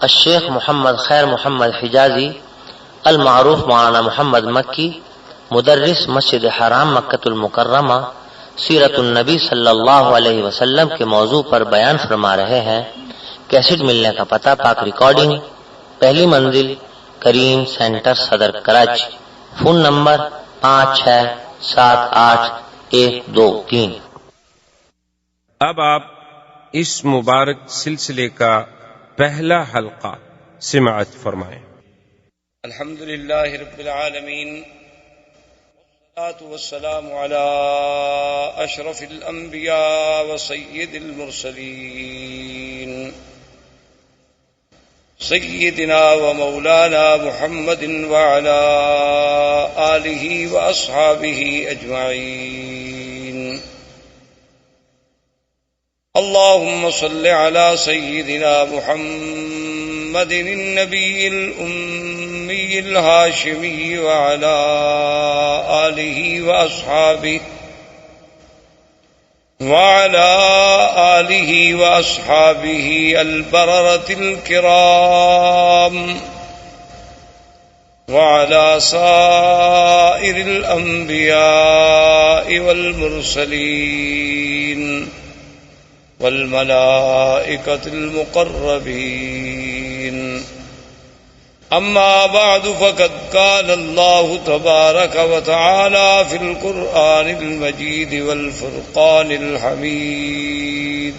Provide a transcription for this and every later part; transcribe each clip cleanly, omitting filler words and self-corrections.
الشیخ محمد خیر محمد حجازی المعروف مولانا محمد مکی، مدرس مسجد حرام مکۃ المکرمہ، سیرت النبی صلی اللہ علیہ وسلم کے موضوع پر بیان فرما رہے ہیں۔ کیسٹ ملنے کا پتہ: پاک ریکارڈنگ، پہلی منزل، کریم سینٹر، صدر کراچی۔ Phone number 56788123۔ اب آپ اس مبارک سلسلے کا پہلا حلقہ سماعت فرمائیں۔ الحمدللہ رب العالمین، والصلاة والسلام على اشرف الانبیاء وسید المرسلین سیدنا ومولانا محمد وعلى آلہ واصحابہ اجمعین۔ اللهم صل على سيدنا محمد النبي الأمي الهاشمي وعلى آله وأصحابه البررة الكرام وعلى سائر الأنبياء والمرسلين والملائكة المقربين، أما بعد، فقد قال الله تبارك وتعالى في القرآن المجيد والفرقان الحميد: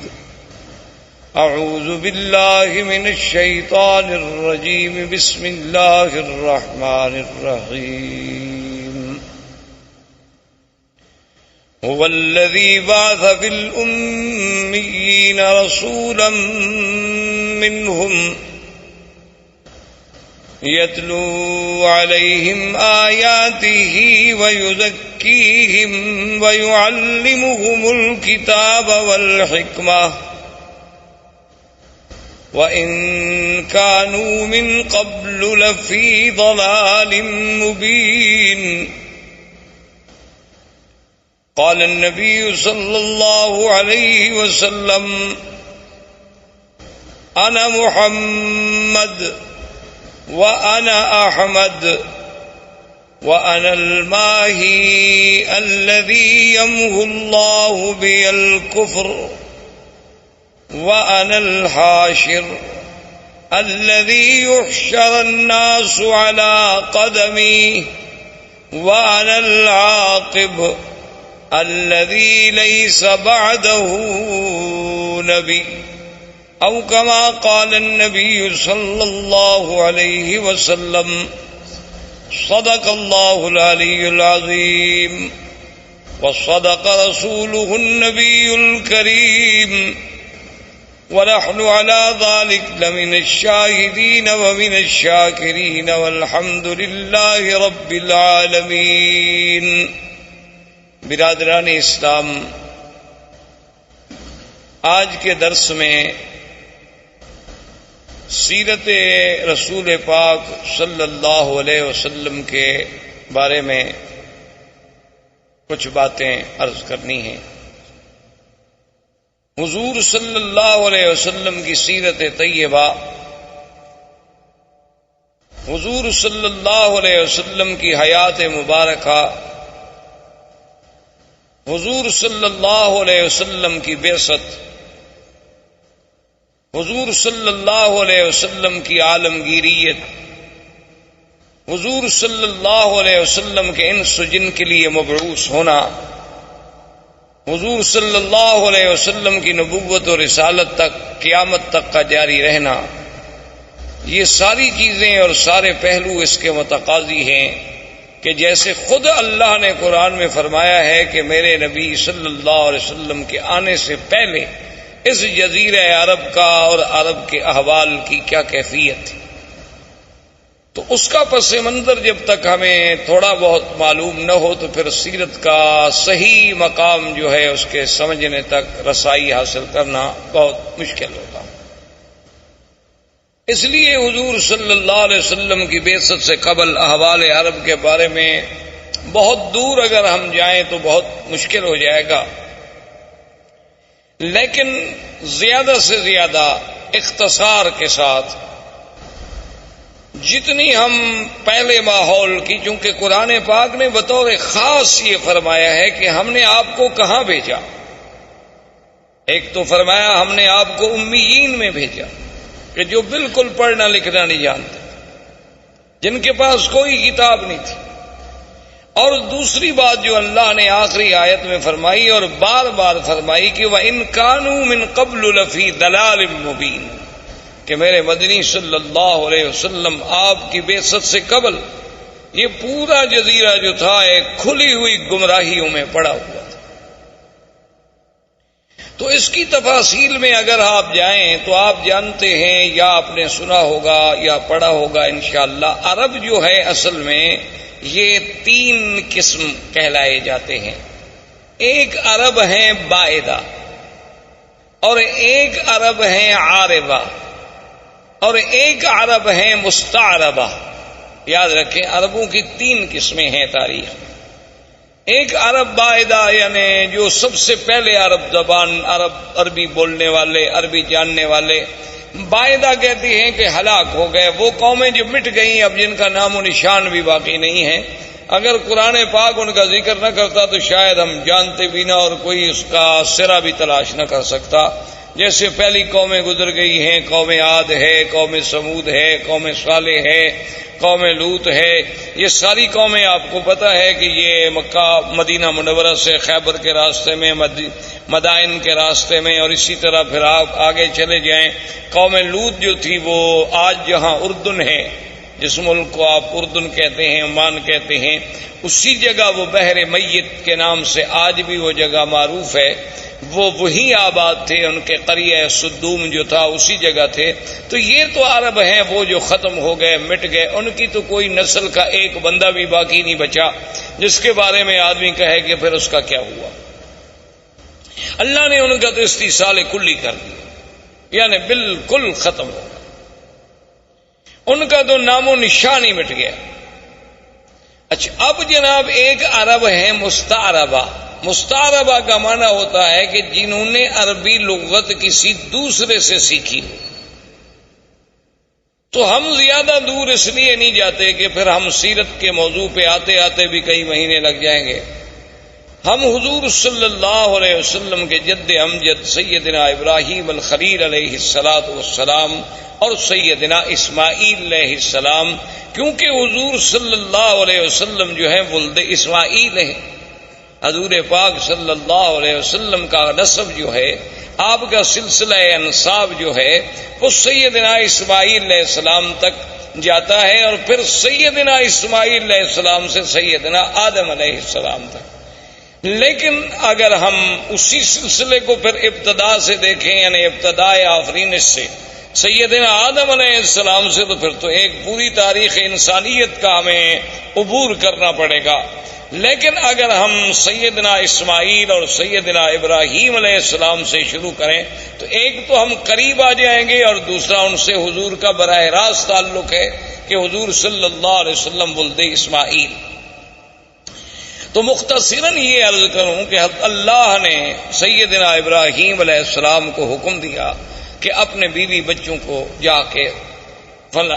أعوذ بالله من الشيطان الرجيم، بسم الله الرحمن الرحيم. هو الذي بعث في الأميين رسولا منهم يتلو عليهم آياته ويزكيهم ويعلمهم الكتاب والحكمة وإن كانوا من قبل لفي ضلال مبين. قال النبي صلى الله عليه وسلم: أنا محمد وأنا أحمد وأنا الماهي الذي يمحو الله بي الكفر وأنا الحاشر الذي يحشر الناس على قدمي وأنا العاقب الذي ليس بعده نبي، أو كما قال النبي صلى الله عليه وسلم. صدق الله العلي العظيم وصدق رسوله النبي الكريم، ونحن على ذلك لمن الشاهدين ومن الشاكرين، والحمد لله رب العالمين. برادران اسلام، آج کے درس میں سیرت رسول پاک صلی اللہ علیہ وسلم کے بارے میں کچھ باتیں عرض کرنی ہیں۔ حضور صلی اللہ علیہ وسلم کی سیرت طیبہ، حضور صلی اللہ علیہ وسلم کی حیات مبارکہ، حضور صلی اللہ علیہ وسلم کی بعثت، حضور صلی اللہ علیہ وسلم کی عالمگیریت، حضور صلی اللہ علیہ وسلم کے انس و جن کے لیے مبعوث ہونا، حضور صلی اللہ علیہ وسلم کی نبوت و رسالت تک، قیامت تک کا جاری رہنا، یہ ساری چیزیں اور سارے پہلو اس کے متقاضی ہیں کہ جیسے خود اللہ نے قرآن میں فرمایا ہے کہ میرے نبی صلی اللہ علیہ وسلم کے آنے سے پہلے اس جزیرہ عرب کا اور عرب کے احوال کی کیا کیفیت تھی، تو اس کا پس منظر جب تک ہمیں تھوڑا بہت معلوم نہ ہو تو پھر سیرت کا صحیح مقام جو ہے اس کے سمجھنے تک رسائی حاصل کرنا بہت مشکل ہوتا۔ اس لیے حضور صلی اللہ علیہ وسلم کی بعثت سے قبل احوال عرب کے بارے میں بہت دور اگر ہم جائیں تو بہت مشکل ہو جائے گا، لیکن زیادہ سے زیادہ اختصار کے ساتھ جتنی ہم پہلے ماحول کی، چونکہ قرآن پاک نے بطور خاص یہ فرمایا ہے کہ ہم نے آپ کو کہاں بھیجا. ایک تو فرمایا ہم نے آپ کو امیین میں بھیجا کہ جو بالکل پڑھنا لکھنا نہیں جانتے، جن کے پاس کوئی کتاب نہیں تھی. اور دوسری بات جو اللہ نے آخری آیت میں فرمائی اور بار بار فرمائی کہ وَإِن كَانُوا مِن قَبْلُ لَفِي ضَلَالٍ مُبِينٍ، کہ میرے مدنی صلی اللہ علیہ وسلم آپ کی بعثت سے قبل یہ پورا جزیرہ جو تھا ایک کھلی ہوئی گمراہیوں میں پڑا ہوا تھا. تو اس کی تفاصیل میں اگر آپ جائیں تو آپ جانتے ہیں یا آپ نے سنا ہوگا یا پڑھا ہوگا انشاءاللہ، عرب جو ہے اصل میں یہ 3 قسم کہلائے جاتے ہیں. ایک عرب ہیں بائدہ، اور ایک عرب ہیں عاربہ، اور ایک عرب ہیں مستعربہ. یاد رکھیں عربوں کی 3 قسمیں ہیں تاریخ میں. ایک عرب بائدہ یعنی جو سب سے پہلے عرب زبان، عربی بولنے والے، عربی جاننے والے. بائدہ کہتی ہیں کہ ہلاک ہو گئے، وہ قومیں جو مٹ گئیں اب جن کا نام و نشان بھی باقی نہیں ہے. اگر قرآن پاک ان کا ذکر نہ کرتا تو شاید ہم جانتے بھی نہ اور کوئی اس کا سرا بھی تلاش نہ کر سکتا. جیسے پہلی قومیں گزر گئی ہیں، قوم عاد ہے، قوم سمود ہے، قوم صالح ہے، قوم لوط ہے. یہ ساری قومیں آپ کو پتہ ہے کہ یہ مکہ مدینہ منورہ سے خیبر کے راستے میں، مدائن کے راستے میں، اور اسی طرح پھر آپ آگے چلے جائیں. قوم لوط جو تھی وہ آج جہاں اردن ہے، جس ملک کو آپ اردن کہتے ہیں، عمان کہتے ہیں، اسی جگہ وہ بحر میت کے نام سے آج بھی وہ جگہ معروف ہے. وہ وہی آباد تھے، ان کے قریہ صدوم جو تھا اسی جگہ تھے. تو یہ تو عرب ہیں وہ جو ختم ہو گئے، مٹ گئے. ان کی تو کوئی نسل کا ایک بندہ بھی باقی نہیں بچا جس کے بارے میں آدمی کہے کہ پھر اس کا کیا ہوا. اللہ نے ان کا تو استیصال کلی کر دیا، یعنی بالکل ختم ہو گیا. ان کا تو نام و نشان ہی مٹ گیا. اچھا اب جناب ایک عرب ہے مستعربہ. مستعربہ کا معنی ہوتا ہے کہ جنہوں نے عربی لغت کسی دوسرے سے سیکھی ہو. تو ہم زیادہ دور اس لیے نہیں جاتے کہ پھر ہم سیرت کے موضوع پہ آتے آتے بھی کئی مہینے لگ جائیں گے. ہم حضور صلی اللہ علیہ وسلم کے جد امجد سیدنا ابراہیم الخلیل علیہ الصلاۃ والسلام اور سیدنا اسماعیل علیہ السلام، کیونکہ حضور صلی اللہ علیہ وسلم جو ہے ولد اسماعیل ہے. حضور پاک صلی اللہ علیہ وسلم کا نسب جو ہے، آپ کا سلسلہ انساب جو ہے وہ سیدنا اسماعیل علیہ السلام تک جاتا ہے، اور پھر سیدنا اسماعیل علیہ السلام سے سیدنا آدم علیہ السلام تک. لیکن اگر ہم اسی سلسلے کو پھر ابتدا سے دیکھیں، یعنی ابتدائے آفرینش سے سیدنا آدم علیہ السلام سے، تو پھر تو ایک پوری تاریخ انسانیت کا ہمیں عبور کرنا پڑے گا. لیکن اگر ہم سیدنا اسماعیل اور سیدنا ابراہیم علیہ السلام سے شروع کریں تو ایک تو ہم قریب آ جائیں گے، اور دوسرا ان سے حضور کا براہ راست تعلق ہے کہ حضور صلی اللہ علیہ وسلم ولد اسماعیل. تو مختصراً یہ عرض کروں کہ اللہ نے سیدنا ابراہیم علیہ السلام کو حکم دیا کہ اپنے بیوی بچوں کو جا کے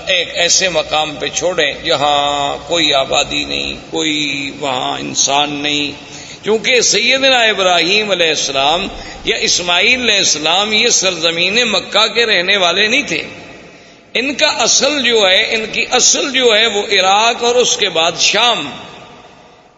ایک ایسے مقام پہ چھوڑیں جہاں کوئی آبادی نہیں، کوئی وہاں انسان نہیں. کیونکہ سیدنا ابراہیم علیہ السلام یا اسماعیل علیہ السلام یہ سرزمین مکہ کے رہنے والے نہیں تھے. ان کا اصل جو ہے، ان کی اصل جو ہے وہ عراق اور اس کے بعد شام،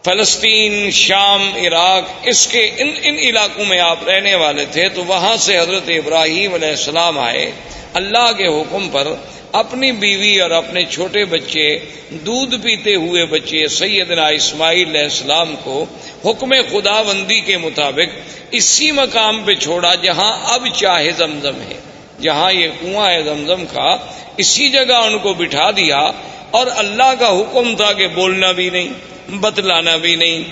فلسطین، شام، عراق، اس کے ان علاقوں میں آپ رہنے والے تھے. تو وہاں سے حضرت ابراہیم علیہ السلام آئے اللہ کے حکم پر. اپنی بیوی اور اپنے چھوٹے بچے، دودھ پیتے ہوئے بچے سیدنا اسماعیل علیہ السلام کو حکم خداوندی کے مطابق اسی مقام پہ چھوڑا جہاں اب چاہ زمزم ہے، جہاں یہ کنواں ہے زمزم کا، اسی جگہ ان کو بٹھا دیا. اور اللہ کا حکم تھا کہ بولنا بھی نہیں، بتلانا بھی نہیں،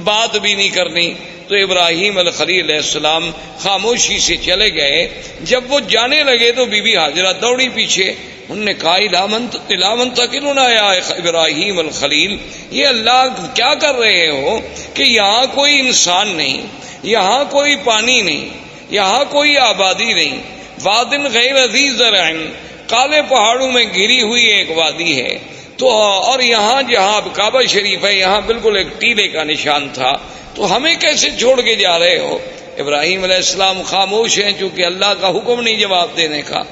بات بھی نہیں کرنی. تو ابراہیم الخلیل علیہ السلام خاموشی سے چلے گئے. جب وہ جانے لگے تو بی بی ہاجرہ دوڑی پیچھے. انہوں نے کہا الا من تقلنا یا ابراہیم الخلیل، یہ اللہ کیا کر رہے ہو کہ یہاں کوئی انسان نہیں، یہاں کوئی پانی نہیں، یہاں کوئی آبادی نہیں. وادن غیر ذی زرع کالے پہاڑوں میں گھری ہوئی ایک وادی ہے، تو اور یہاں جہاں کعبہ شریف ہے یہاں بالکل ایک ٹیلے کا نشان تھا، تو ہمیں کیسے چھوڑ کے جا رہے ہو؟ ابراہیم علیہ السلام خاموش ہیں چونکہ اللہ کا حکم نہیں جواب دینے کا۔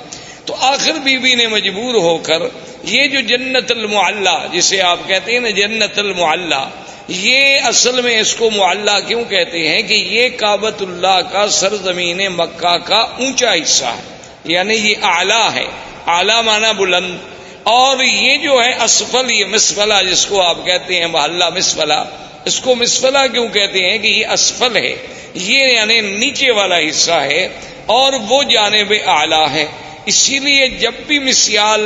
تو آخر بی بی نے مجبور ہو کر یہ جو جنت المعلا جسے آپ کہتے ہیں نا جنت المعلا، یہ اصل میں اس کو معلا کیوں کہتے ہیں کہ یہ کعبۃ اللہ کا سرزمین مکہ کا اونچا حصہ ہے، یعنی یہ اعلیٰ ہے، اعلیٰ معنی بلند، اور یہ جو ہے اسفل، یہ مسفلہ جس کو آپ کہتے ہیں محلہ مسفلہ، اس کو مسفلہ کیوں کہتے ہیں کہ یہ اسفل ہے، یہ یعنی نیچے والا حصہ ہے اور وہ جانب اعلیٰ ہے۔ اسی لیے جب بھی مسیال،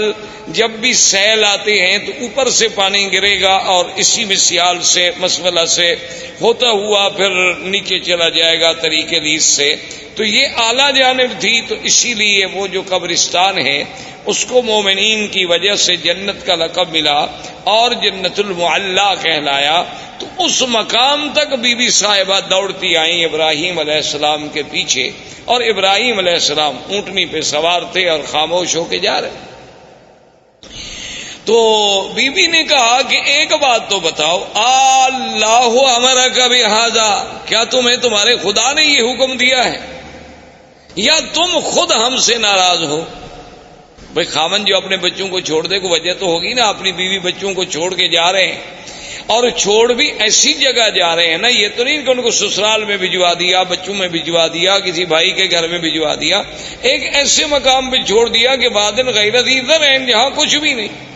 جب بھی سیل آتے ہیں تو اوپر سے پانی گرے گا اور اسی مسیال سے مسفلہ سے ہوتا ہوا پھر نیچے چلا جائے گا طریق ریس سے، تو یہ اعلیٰ جانب تھی، تو اسی لیے وہ جو قبرستان ہے اس کو مومنین کی وجہ سے جنت کا لقب ملا اور جنت المعلا کہلایا۔ تو اس مقام تک بی بی صاحبہ دوڑتی آئیں ابراہیم علیہ السلام کے پیچھے، اور ابراہیم علیہ السلام اونٹنی پہ سوار تھے اور خاموش ہو کے جا رہے۔ تو بی بی نے کہا کہ ایک بات تو بتاؤ، اللہ امرک بہذا، کیا تمہیں تمہارے خدا نے یہ حکم دیا ہے یا تم خود ہم سے ناراض ہو؟ بھئی خامن جو اپنے بچوں کو چھوڑ دے کو وجہ تو ہوگی نا، اپنی بیوی بچوں کو چھوڑ کے جا رہے ہیں، اور چھوڑ بھی ایسی جگہ جا رہے ہیں نا، یہ تو نہیں کہ ان کو سسرال میں بھجوا دیا، بچوں میں بھجوا دیا، کسی بھائی کے گھر میں بھجوا دیا، ایک ایسے مقام پہ چھوڑ دیا کہ بعدن غیر ذی ذرع، جہاں کچھ بھی نہیں۔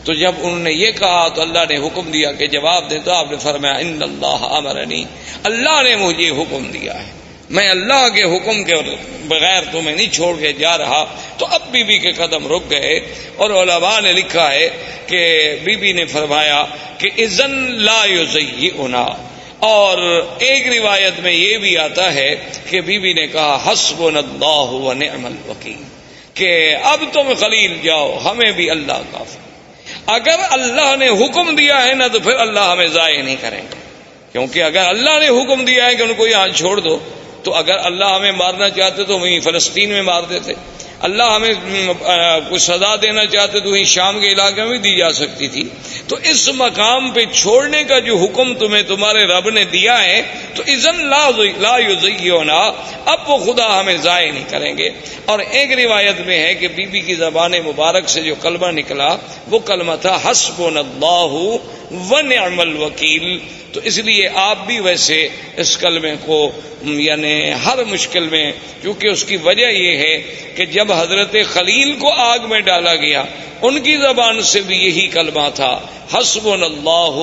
تو جب انہوں نے یہ کہا تو اللہ نے حکم دیا کہ جواب دے، تو آپ نے فرمایا ان اللہ امرنی، اللہ نے مجھے حکم دیا ہے، میں اللہ کے حکم کے بغیر تمہیں نہیں چھوڑ کے جا رہا۔ تو اب بی بی کے قدم رک گئے، اور علماء نے لکھا ہے کہ بی بی نے فرمایا کہ اذن لا یضیئنا، اور ایک روایت میں یہ بھی آتا ہے کہ بی بی نے کہا حسبنا اللہ ونعم الوکیل، کہ اب تم خلیل جاؤ، ہمیں بھی اللہ کافی۔ اگر اللہ نے حکم دیا ہے نا تو پھر اللہ ہمیں ضائع نہیں کریں گے، کیونکہ اگر اللہ نے حکم دیا ہے کہ ان کو یہاں چھوڑ دو، تو اگر اللہ ہمیں مارنا چاہتے تو وہیں فلسطین میں مار دیتے، اللہ ہمیں کوئی سزا دینا چاہتے تو وہیں شام کے علاقے میں دی جا سکتی تھی۔ تو اس مقام پہ چھوڑنے کا جو حکم تمہیں تمہارے رب نے دیا ہے تو اذن لا یضیعنا، اب وہ خدا ہمیں ضائع نہیں کریں گے۔ اور ایک روایت میں ہے کہ بی بی کی زبان مبارک سے جو کلمہ نکلا وہ کلمہ تھا حسبنا اللہ ونعم الوکیل۔ تو اس لیے آپ بھی ویسے اس کلمے کو یعنی ہر مشکل میں، کیونکہ اس کی وجہ یہ ہے کہ جب حضرت خلیل کو آگ میں ڈالا گیا ان کی زبان سے بھی یہی کلمہ تھا حسبنا اللہ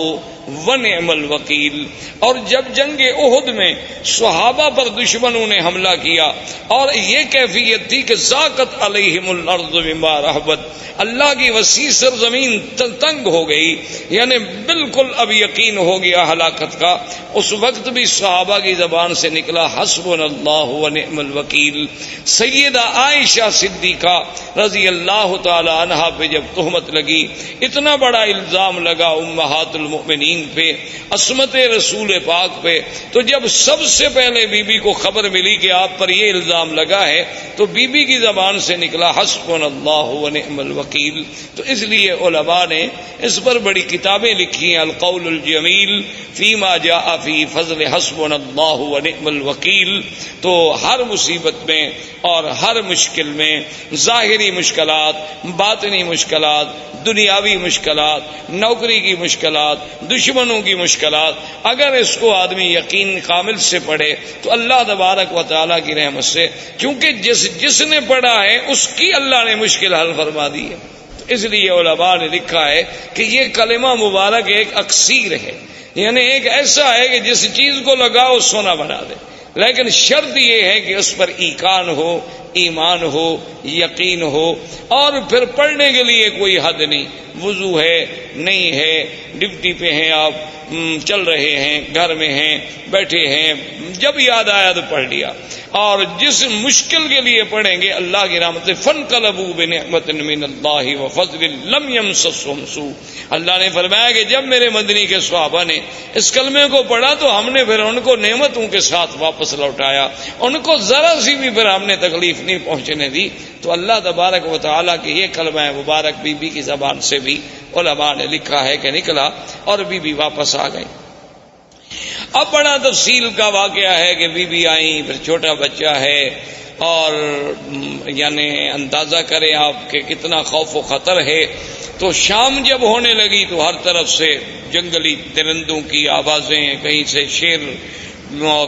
ونعم الوکیل۔ اور جب جنگ احد میں صحابہ پر دشمنوں نے حملہ کیا اور یہ کیفیت تھی کہ ذاقت علیہم الارض بما رحبت، اللہ کی وسیع سرزمین تنگ ہو گئی، یعنی بالکل اب یقین ہو گیا ہلاکت کا، اس وقت بھی صحابہ کی زبان سے نکلا حسبنا اللہ ونعم الوکیل۔ سیدہ عائشہ صدیقہ رضی اللہ تعالی عنہا پہ جب تہمت لگی، اتنا بڑا الزام لگا امہات المؤمنین پہ، عصمت رسول پاک پہ، تو جب سب سے پہلے بی بی کو خبر ملی کہ آپ پر یہ الزام لگا ہے تو بی بی کی زبان سے نکلا حسبنا اللہ ونعم الوکیل۔ تو اس لیے علماء نے اس پر بڑی کتابیں لکھی ہیں، القول الجمیل فیما جاء فی فضل حسبنا اللہ ونعم الوکیل۔ تو ہر مصیبت میں اور ہر مشکل میں، ظاہری مشکلات، باطنی مشکلات، دنیاوی مشکلات، نوکری کی مشکلات، دشمنوں کی مشکلات، اگر اس کو آدمی یقین کامل سے پڑھے تو اللہ تبارک و تعالیٰ کی رحمت سے، کیونکہ جس نے پڑھا ہے اس کی اللہ نے مشکل حل فرما دی ہے۔ تو اس لیے علماء نے لکھا ہے کہ یہ کلمہ مبارک ایک اکسیر ہے، یعنی ایک ایسا ہے کہ جس چیز کو لگاؤ سونا بنا دے، لیکن شرط یہ ہے کہ اس پر ایقان ہو، ایمان ہو، یقین ہو، اور پھر پڑھنے کے لیے کوئی حد نہیں، وضو ہے نہیں ہے، ڈیوٹی پہ ہیں آپ، چل رہے ہیں، گھر میں ہیں، بیٹھے ہیں، جب یاد آیا تو پڑھ لیا۔ اور جس مشکل کے لیے پڑھیں گے اللہ کی رحمت سے فانقلبوا بنعمت من اللہ وفضل لم یمسسہم سوء، اللہ نے فرمایا کہ جب میرے مدنی کے صحابہ نے اس کلمے کو پڑھا تو ہم نے پھر ان کو نعمتوں کے ساتھ واپس لوٹایا، ان کو ذرا سی بھی پھر ہم نے تکلیف تکلیف نہیں پہنچنے دی. تو اللہ تبارک و تعالیٰ کے یہ کلمہ مبارک بی بی کی زبان سے بھی علماء نے لکھا ہے کہ نکلا اور بی بی واپس آ گئی. اب بڑا تفصیل کا واقعہ ہے کہ بی بی آئیں، پھر چھوٹا بچہ ہے، اور یعنی اندازہ کریں آپ کہ کتنا خوف و خطر ہے. تو شام جب ہونے لگی تو ہر طرف سے جنگلی درندوں کی آوازیں، کہیں سے شیر،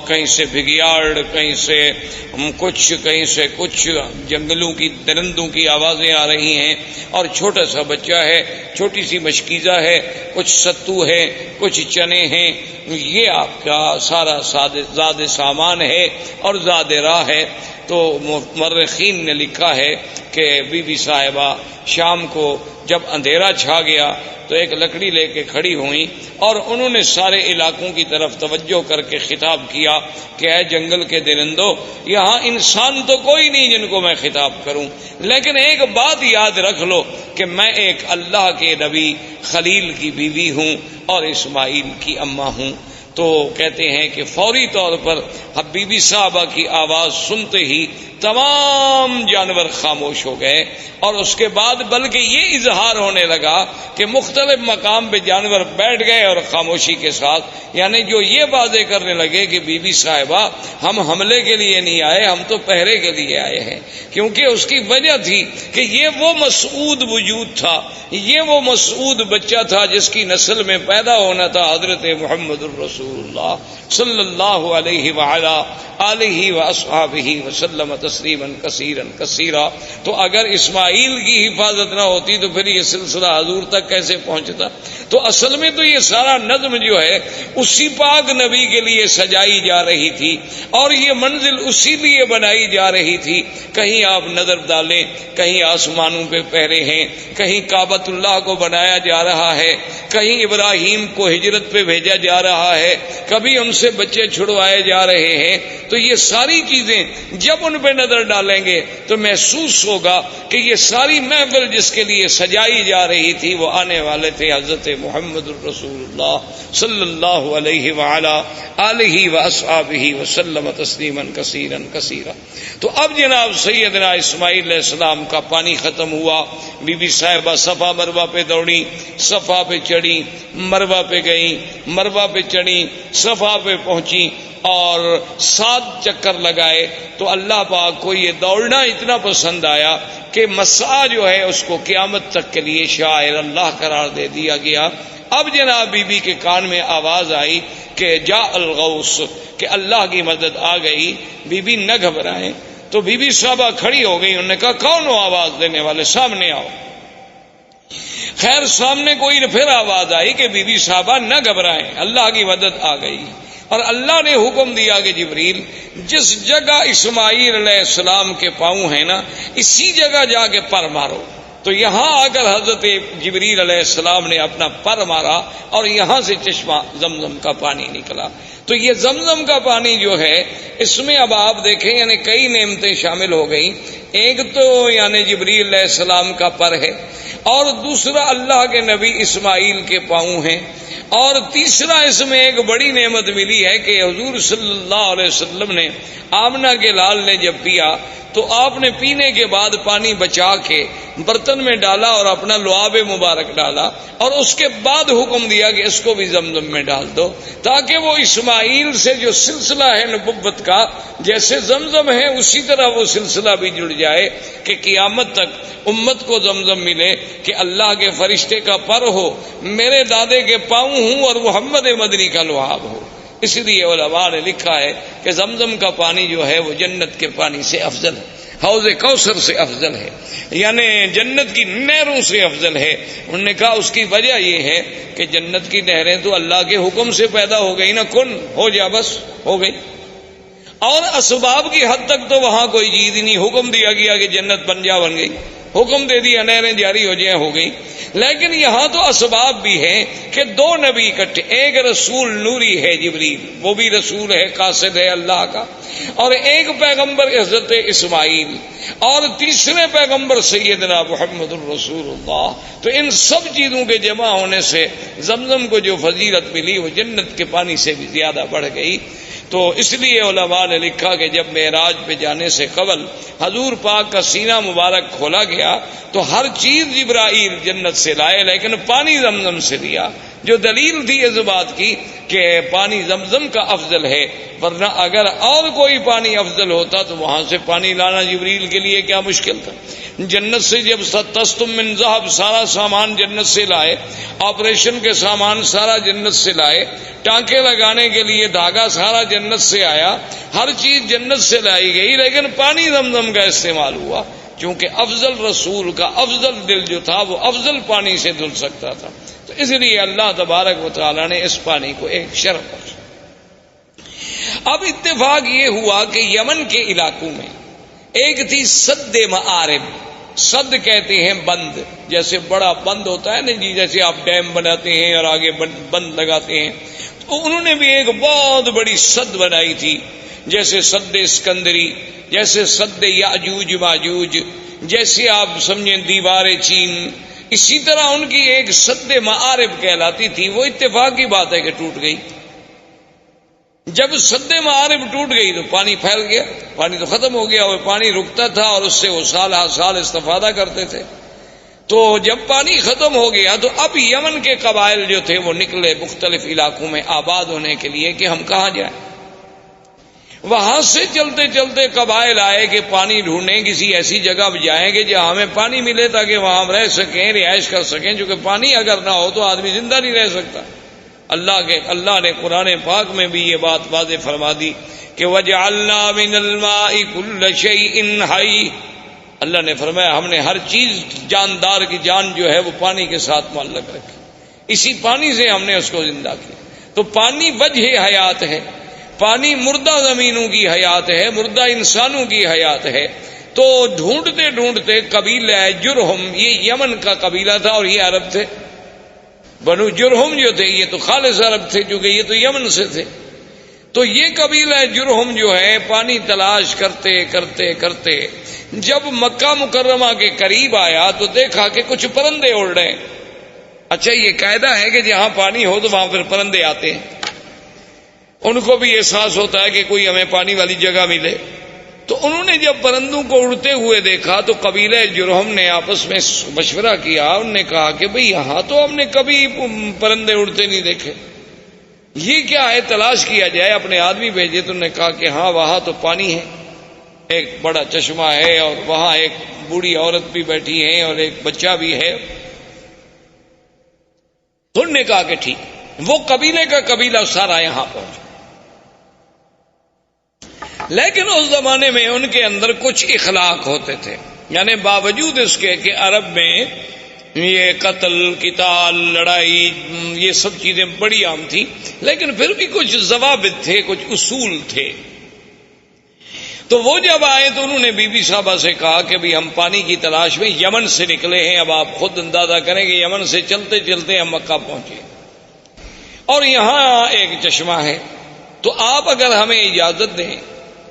کہیں سے بھگیاڑ، کہیں سے کچھ جنگلوں کی درندوں کی آوازیں آ رہی ہیں. اور چھوٹا سا بچہ ہے، چھوٹی سی مشکیزہ ہے، کچھ ستو ہے، کچھ چنے ہیں. یہ آپ کا سارا زاد سامان ہے اور زاد راہ ہے. تو مورخین نے لکھا ہے کہ بی بی صاحبہ شام کو جب اندھیرا چھا گیا تو ایک لکڑی لے کے کھڑی ہوئیں اور انہوں نے سارے علاقوں کی طرف توجہ کر کے خطاب کیا کہ اے جنگل کے درندوں، یہاں انسان تو کوئی نہیں جن کو میں خطاب کروں، لیکن ایک بات یاد رکھ لو کہ میں ایک اللہ کے نبی خلیل کی بیوی ہوں اور اسماعیل کی اماں ہوں. تو کہتے ہیں کہ فوری طور پر بی بی صاحبہ کی آواز سنتے ہی تمام جانور خاموش ہو گئے. اور اس کے بعد بلکہ یہ اظہار ہونے لگا کہ مختلف مقام پہ جانور بیٹھ گئے اور خاموشی کے ساتھ، یعنی جو یہ باتیں کرنے لگے کہ بی بی صاحبہ ہم حملے کے لیے نہیں آئے، ہم تو پہرے کے لیے آئے ہیں. کیونکہ اس کی وجہ تھی کہ یہ وہ مسعود وجود تھا، یہ وہ مسعود بچہ تھا جس کی نسل میں پیدا ہونا تھا حضرت محمد الرسول اللہ صلی اللہ علیہ وعلا آلہ واصحابہ وسلم تسلیما کثیرا کثیرا. تو اگر اسماعیل کی حفاظت نہ ہوتی تو پھر یہ سلسلہ حضور تک کیسے پہنچتا؟ تو اصل میں تو یہ سارا نظم جو ہے اسی پاک نبی کے لیے سجائی جا رہی تھی اور یہ منزل اسی لیے بنائی جا رہی تھی. کہیں آپ نظر ڈالیں، کہیں آسمانوں پہ پہرے ہیں، کہیں کعبۃ اللہ کو بنایا جا رہا ہے، کہیں ابراہیم کو ہجرت پہ بھیجا جا رہا ہے، کبھی ان سے بچے چھڑوائے جا رہے ہیں. تو یہ ساری چیزیں جب ان پہ نظر ڈالیں گے تو محسوس ہوگا کہ یہ ساری محفل جس کے لیے سجائی جا رہی تھی وہ آنے والے تھے حضرت محمد الرسول اللہ صلی اللہ علیہ وعلا آلہ واصحابہ وسلم تسلیما کثیرا کثیرا. تو اب جناب سیدنا اسماعیل علیہ السلام کا پانی ختم ہوا. بی بی صاحبہ صفا مروہ پہ دوڑی، صفا پہ چڑھی، مروہ پہ گئی، مروہ پہ چڑھی، صفا پہ پہنچی اور 7 چکر لگائے. تو اللہ پاک کو یہ دوڑنا اتنا پسند آیا کہ مسعی جو ہے اس کو قیامت تک کے لیے شاعر اللہ قرار دے دیا گیا. اب جناب بی بی کے کان میں آواز آئی کہ جاء الغوث، کہ اللہ کی مدد آ گئی. بی بی نہ گھبرائیں. تو بی بی صاحبہ کھڑی ہو گئی، انہوں نے کہا کون ہو آواز دینے والے، سامنے آؤ. خیر سامنے کوئی پھر آواز آئی کہ بی بی صاحبہ نہ گھبرائیں، اللہ کی مدد آ گئی. اور اللہ نے حکم دیا کہ جبریل جس جگہ اسماعیل علیہ السلام کے پاؤں ہیں نا اسی جگہ جا کے پر مارو. تو یہاں آ کر حضرت جبریل علیہ السلام نے اپنا پر مارا اور یہاں سے چشمہ زمزم کا پانی نکلا. تو یہ زمزم کا پانی جو ہے اس میں اب آپ دیکھیں یعنی کئی نعمتیں شامل ہو گئیں. ایک تو یعنی جبریل علیہ السلام کا پر ہے، اور دوسرا اللہ کے نبی اسماعیل کے پاؤں ہیں، اور تیسرا اس میں ایک بڑی نعمت ملی ہے کہ حضور صلی اللہ علیہ وسلم نے آمنہ کے لال نے جب پیا تو آپ نے پینے کے بعد پانی بچا کے برتن میں ڈالا اور اپنا لعاب مبارک ڈالا، اور اس کے بعد حکم دیا کہ اس کو بھی زمزم میں ڈال دو، تاکہ وہ اسماعیل سے جو سلسلہ ہے نبوت کا جیسے زمزم ہے اسی طرح وہ سلسلہ بھی جڑ جائے کہ قیامت تک امت کو زمزم ملے کہ اللہ کے فرشتے کا پر ہو، میرے دادے کے پاؤں ہوں اور محمد مدنی کا لعاب ہو. اس لیے علماء نے لکھا ہے کہ زمزم کا پانی جو ہے وہ جنت کے پانی سے افضل ہے، حوض کوثر سے افضل ہے، یعنی جنت کی نہروں سے افضل ہے. انہوں نے کہا اس کی وجہ یہ ہے کہ جنت کی نہریں تو اللہ کے حکم سے پیدا ہو گئی نا، کن ہو جا بس ہو گئی، اور اسباب کی حد تک تو وہاں کوئی چیز نہیں. حکم دیا گیا کہ جنت بن جا، بن گئی، حکم دے دیا نہریں جاری ہو جائیں، ہو گئی. لیکن یہاں تو اسباب بھی ہیں کہ 2 نبی اکٹھے، ایک رسول نوری ہے جبریل، وہ بھی رسول ہے، قاصد ہے اللہ کا، اور ایک پیغمبر حضرت اسماعیل، اور تیسرے پیغمبر سیدنا محمد الرسول اللہ. تو ان سب چیزوں کے جمع ہونے سے زمزم کو جو فضیلت ملی وہ جنت کے پانی سے بھی زیادہ بڑھ گئی. تو اس لیے علماء نے لکھا کہ جب معراج پہ جانے سے قبل حضور پاک کا سینہ مبارک کھولا گیا تو ہر چیز جبرائیل جنت سے لائے لیکن پانی زمزم سے لیا، جو دلیل تھی اس بات کی کہ پانی زمزم کا افضل ہے، ورنہ اگر اور کوئی پانی افضل ہوتا تو وہاں سے پانی لانا جبریل کے لیے کیا مشکل تھا۔ جنت سے جب تستم من ذہب سارا سامان جنت سے لائے، آپریشن کے سامان سارا جنت سے لائے، ٹانکے لگانے کے لیے دھاگا سارا جنت سے آیا، ہر چیز جنت سے لائی گئی، لیکن پانی زمزم کا استعمال ہوا کیونکہ افضل رسول کا افضل دل جو تھا وہ افضل پانی سے دھل سکتا تھا، تو اس لیے اللہ تبارک و تعالی نے اس پانی کو ایک شرف بخشا۔ اب اتفاق یہ ہوا کہ یمن کے علاقوں میں ایک تھی سد معارب، سد کہتے ہیں بند، جیسے بڑا بند ہوتا ہے نا جی، جیسے آپ ڈیم بناتے ہیں اور آگے بند لگاتے ہیں، تو انہوں نے بھی ایک بہت بڑی سد بنائی تھی، جیسے سد اسکندری، جیسے سد یاجوج ماجوج، جیسے آپ سمجھیں دیوار چین، اسی طرح ان کی ایک سد معارب کہلاتی تھی۔ وہ اتفاق کی بات ہے کہ ٹوٹ گئی۔ جب سد معارب ٹوٹ گئی تو پانی پھیل گیا، پانی تو ختم ہو گیا، اور پانی رکتا تھا اور اس سے وہ سال ہر سال استفادہ کرتے تھے۔ تو جب پانی ختم ہو گیا تو اب یمن کے قبائل جو تھے وہ نکلے مختلف علاقوں میں آباد ہونے کے لیے کہ ہم کہاں جائیں۔ وہاں سے چلتے چلتے قبائل آئے کہ پانی ڈھونڈیں، کسی ایسی جگہ جائیں گے جہاں ہمیں پانی ملے تاکہ وہاں ہم رہ سکیں، رہائش کر سکیں، کیونکہ پانی اگر نہ ہو تو آدمی زندہ نہیں رہ سکتا۔ اللہ نے قرآن پاک میں بھی یہ بات واضح فرما دی کہ وَجَعَلْنَا مِنَ الْمَاءِ كُلَّ شَيْءٍ حَيٍّ، اللہ نے فرمایا ہم نے ہر چیز جاندار کی جان جو ہے وہ پانی کے ساتھ معلق رکھی، اسی پانی سے ہم نے اس کو زندہ کیا۔ تو پانی وجہ حیات ہے، پانی مردہ زمینوں کی حیات ہے، مردہ انسانوں کی حیات ہے۔ تو ڈھونڈتے ڈھونڈتے قبیلہ جرہم، یہ یمن کا قبیلہ تھا اور یہ عرب تھے، بنو جرہم جو تھے یہ تو خالص عرب تھے کیونکہ یہ تو یمن سے تھے۔ تو یہ قبیلہ جرہم جو ہے پانی تلاش کرتے کرتے کرتے جب مکہ مکرمہ کے قریب آیا تو دیکھا کہ کچھ پرندے اڑ رہے ہیں۔ اچھا یہ قاعدہ ہے کہ جہاں پانی ہو تو وہاں پھر پرندے آتے ہیں، ان کو بھی احساس ہوتا ہے کہ کوئی ہمیں پانی والی جگہ ملے۔ تو انہوں نے جب پرندوں کو اڑتے ہوئے دیکھا تو قبیلہ جرہم نے آپس میں مشورہ کیا، انہوں نے کہا کہ بھئی یہاں تو ہم نے کبھی پرندے اڑتے نہیں دیکھے، یہ کیا ہے، تلاش کیا جائے، اپنے آدمی بھیجے۔ تو انہوں نے کہا کہ ہاں وہاں تو پانی ہے، ایک بڑا چشمہ ہے اور وہاں ایک بوڑھی عورت بھی بیٹھی ہے اور ایک بچہ بھی ہے۔ تو انہوں نے کہا کہ ٹھیک، وہ قبیلے کا قبیلہ سارا یہاں پہنچا۔ لیکن اس زمانے میں ان کے اندر کچھ اخلاق ہوتے تھے، یعنی باوجود اس کے کہ عرب میں یہ قتل قتال لڑائی یہ سب چیزیں بڑی عام تھی، لیکن پھر بھی کچھ ضوابط تھے، کچھ اصول تھے۔ تو وہ جب آئے تو انہوں نے بی بی صاحبہ سے کہا کہ بھی ہم پانی کی تلاش میں یمن سے نکلے ہیں، اب آپ خود اندازہ کریں کہ یمن سے چلتے چلتے ہم مکہ پہنچے اور یہاں ایک چشمہ ہے، تو آپ اگر ہمیں اجازت دیں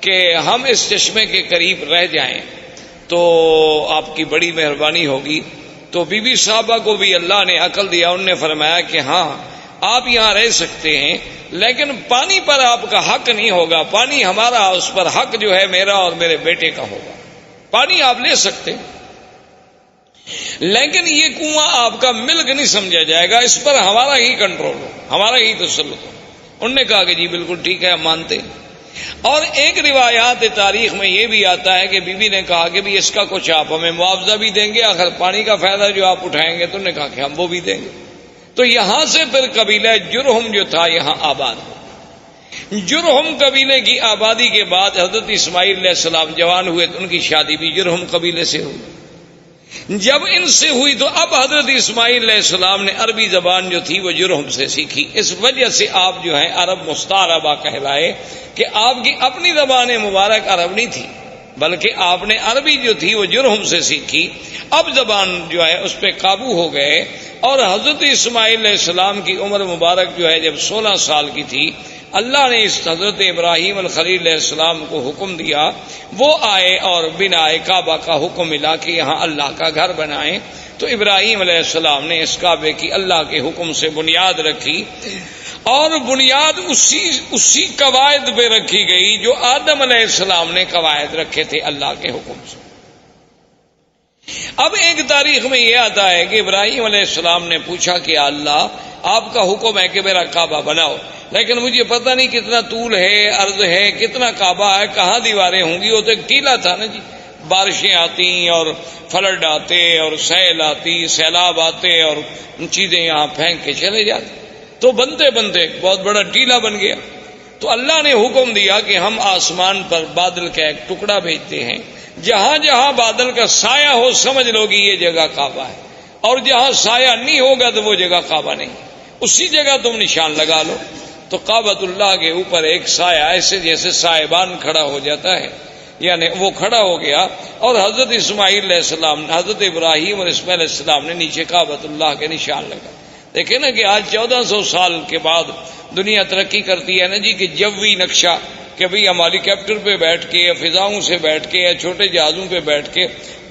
کہ ہم اس چشمے کے قریب رہ جائیں تو آپ کی بڑی مہربانی ہوگی۔ تو بی بی صاحبہ کو بھی اللہ نے عقل دیا، انہوں نے فرمایا کہ ہاں آپ یہاں رہ سکتے ہیں، لیکن پانی پر آپ کا حق نہیں ہوگا، پانی ہمارا، اس پر حق جو ہے میرا اور میرے بیٹے کا ہوگا۔ پانی آپ لے سکتے لیکن یہ کنواں آپ کا ملک نہیں سمجھا جائے گا، اس پر ہمارا ہی کنٹرول ہو، ہمارا ہی تسلط ہو۔ انہوں نے کہا کہ جی بالکل ٹھیک ہے، ہم مانتے ہیں۔ اور ایک روایات تاریخ میں یہ بھی آتا ہے کہ بی بی نے کہا کہ بھی اس کا کچھ آپ ہمیں معاوضہ بھی دیں گے، آخر پانی کا فائدہ جو آپ اٹھائیں گے۔ تو انہوں نے کہا کہ ہم وہ بھی دیں گے۔ تو یہاں سے پھر قبیلہ جرہم جو تھا یہاں آباد ہو۔ جرہم قبیلے کی آبادی کے بعد حضرت اسماعیل علیہ السلام جوان ہوئے تو ان کی شادی بھی جرہم قبیلے سے ہوئی۔ جب ان سے ہوئی تو اب حضرت اسماعیل علیہ السلام نے عربی زبان جو تھی وہ جرہم سے سیکھی، اس وجہ سے آپ جو ہیں عرب مستعربہ کہلائے کہ آپ کی اپنی زبان مبارک عرب نہیں تھی بلکہ آپ نے عربی جو تھی وہ جرہم سے سیکھی۔ اب زبان جو ہے اس پہ قابو ہو گئے، اور حضرت اسماعیل علیہ السلام کی عمر مبارک جو ہے جب 16 سال کی تھی، اللہ نے اس حضرت ابراہیم الخلیل علیہ السلام کو حکم دیا، وہ آئے اور بنائے کعبہ کا حکم ملا کہ یہاں اللہ کا گھر بنائیں۔ تو ابراہیم علیہ السلام نے اس کعبے کی اللہ کے حکم سے بنیاد رکھی، اور بنیاد اسی قواعد پہ رکھی گئی جو آدم علیہ السلام نے قواعد رکھے تھے اللہ کے حکم سے۔ اب ایک تاریخ میں یہ آتا ہے کہ ابراہیم علیہ السلام نے پوچھا کہ اللہ آپ کا حکم ہے کہ میرا کعبہ بناؤ، لیکن مجھے پتہ نہیں کتنا طول ہے، عرض ہے، کتنا کعبہ ہے، کہاں دیواریں ہوں گی۔ وہ تو ایک ٹیلا تھا نا جی، بارشیں آتی اور فلڈ آتے اور سیل آتی، سیلاب آتے اور چیزیں یہاں پھینک کے چلے جاتے، تو بنتے بنتے بہت بڑا ٹیلا بن گیا۔ تو اللہ نے حکم دیا کہ ہم آسمان پر بادل کا ایک ٹکڑا بھیجتے ہیں، جہاں جہاں بادل کا سایہ ہو سمجھ لو گی یہ جگہ کعبہ ہے، اور جہاں سایہ نہیں ہوگا تو وہ جگہ کعبہ نہیں، اسی جگہ تم نشان لگا لو۔ تو کعبۃ اللہ کے اوپر ایک سایہ ایسے جیسے سائبان کھڑا ہو جاتا ہے، یعنی وہ کھڑا ہو گیا، اور حضرت اسماعیل علیہ السلام، حضرت ابراہیم اور اسماعیل علیہ السلام نے نیچے کعبۃ اللہ کے نشان لگا۔ دیکھیں نا کہ آج 1400 سال کے بعد دنیا ترقی کرتی ہے نا جی، کہ جوی نقشہ، کہ بھئی ہم ہیلی کاپٹر پہ بیٹھ کے یا فضاؤں سے بیٹھ کے یا چھوٹے جہازوں پہ بیٹھ کے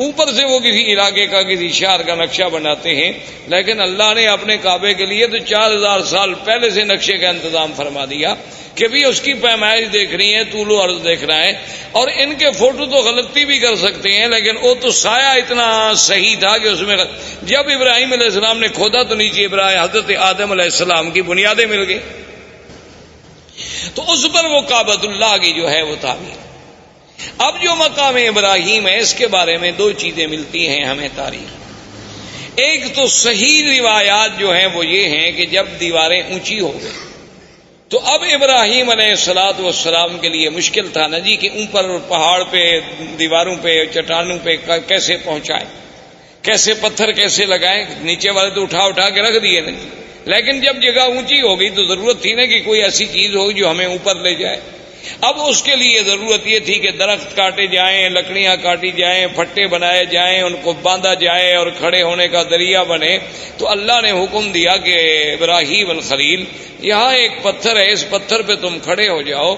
اوپر سے وہ کسی علاقے کا کسی شہر کا نقشہ بناتے ہیں، لیکن اللہ نے اپنے کعبے کے لیے تو 4000 سال پہلے سے نقشے کا انتظام فرما دیا کہ بھی اس کی پیمائش دیکھنی ہے، طول و عرض دیکھنا ہے۔ اور ان کے فوٹو تو غلطی بھی کر سکتے ہیں، لیکن وہ تو سایہ اتنا صحیح تھا کہ اس میں جب ابراہیم علیہ السلام نے کھودا تو نیچے حضرت آدم علیہ السلام کی بنیادیں مل گئی، تو اس پر وہ کعبۃ اللہ کی جو ہے وہ تعمیر۔ اب جو مقام ابراہیم ہے اس کے بارے میں دو چیزیں ملتی ہیں ہمیں تاریخ۔ ایک تو صحیح روایات جو ہیں وہ یہ ہیں کہ جب دیواریں اونچی ہو گئی تو اب ابراہیم علیہ السلام کے لیے مشکل تھا نا جی کہ اوپر پہاڑ پہ، دیواروں پہ، چٹانوں پہ کیسے پہنچائیں، کیسے پتھر کیسے لگائیں، نیچے والے تو اٹھا کے رکھ دیے نا جی، لیکن جب جگہ اونچی ہو گئی تو ضرورت تھی نا کہ کوئی ایسی چیز ہوگی جو ہمیں اوپر لے جائے۔ اب اس کے لیے ضرورت یہ تھی کہ درخت کاٹے جائیں، لکڑیاں کاٹی جائیں، پھٹے بنائے جائیں، ان کو باندھا جائے اور کھڑے ہونے کا ذریعہ بنے۔ تو اللہ نے حکم دیا کہ ابراہیم الخلیل، یہاں ایک پتھر ہے، اس پتھر پہ تم کھڑے ہو جاؤ،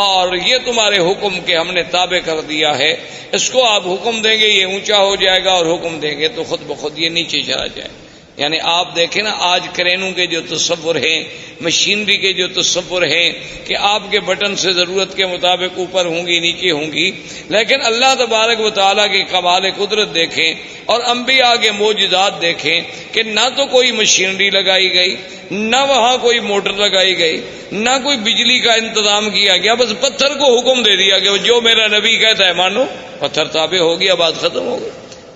اور یہ تمہارے حکم کے ہم نے تابع کر دیا ہے، اس کو آپ حکم دیں گے یہ اونچا ہو جائے گا، اور حکم دیں گے تو خود بخود یہ نیچے چلا جائے۔ یعنی آپ دیکھیں نا آج کرینوں کے جو تصور ہیں، مشینری کے جو تصور ہیں کہ آپ کے بٹن سے ضرورت کے مطابق اوپر ہوں گی نیچے ہوں گی، لیکن اللہ تبارک و تعالیٰ کی کمال قدرت دیکھیں اور انبیاء کے معجزات دیکھیں کہ نہ تو کوئی مشینری لگائی گئی، نہ وہاں کوئی موٹر لگائی گئی، نہ کوئی بجلی کا انتظام کیا گیا، بس پتھر کو حکم دے دیا کہ جو میرا نبی کہتا ہے مانو، پتھر تابع ہو گیا، بات ختم ہو گئی۔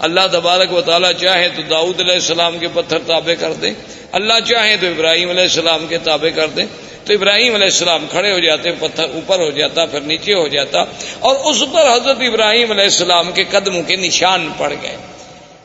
اللہ تبارک و تعالیٰ چاہے تو داؤد علیہ السلام کے پتھر تابع کر دیں، اللہ چاہے تو ابراہیم علیہ السلام کے تابع کر دیں، تو ابراہیم علیہ السلام کھڑے ہو جاتے، پتھر اوپر ہو جاتا، پھر نیچے ہو جاتا، اور اس پر حضرت ابراہیم علیہ السلام کے قدموں کے نشان پڑ گئے۔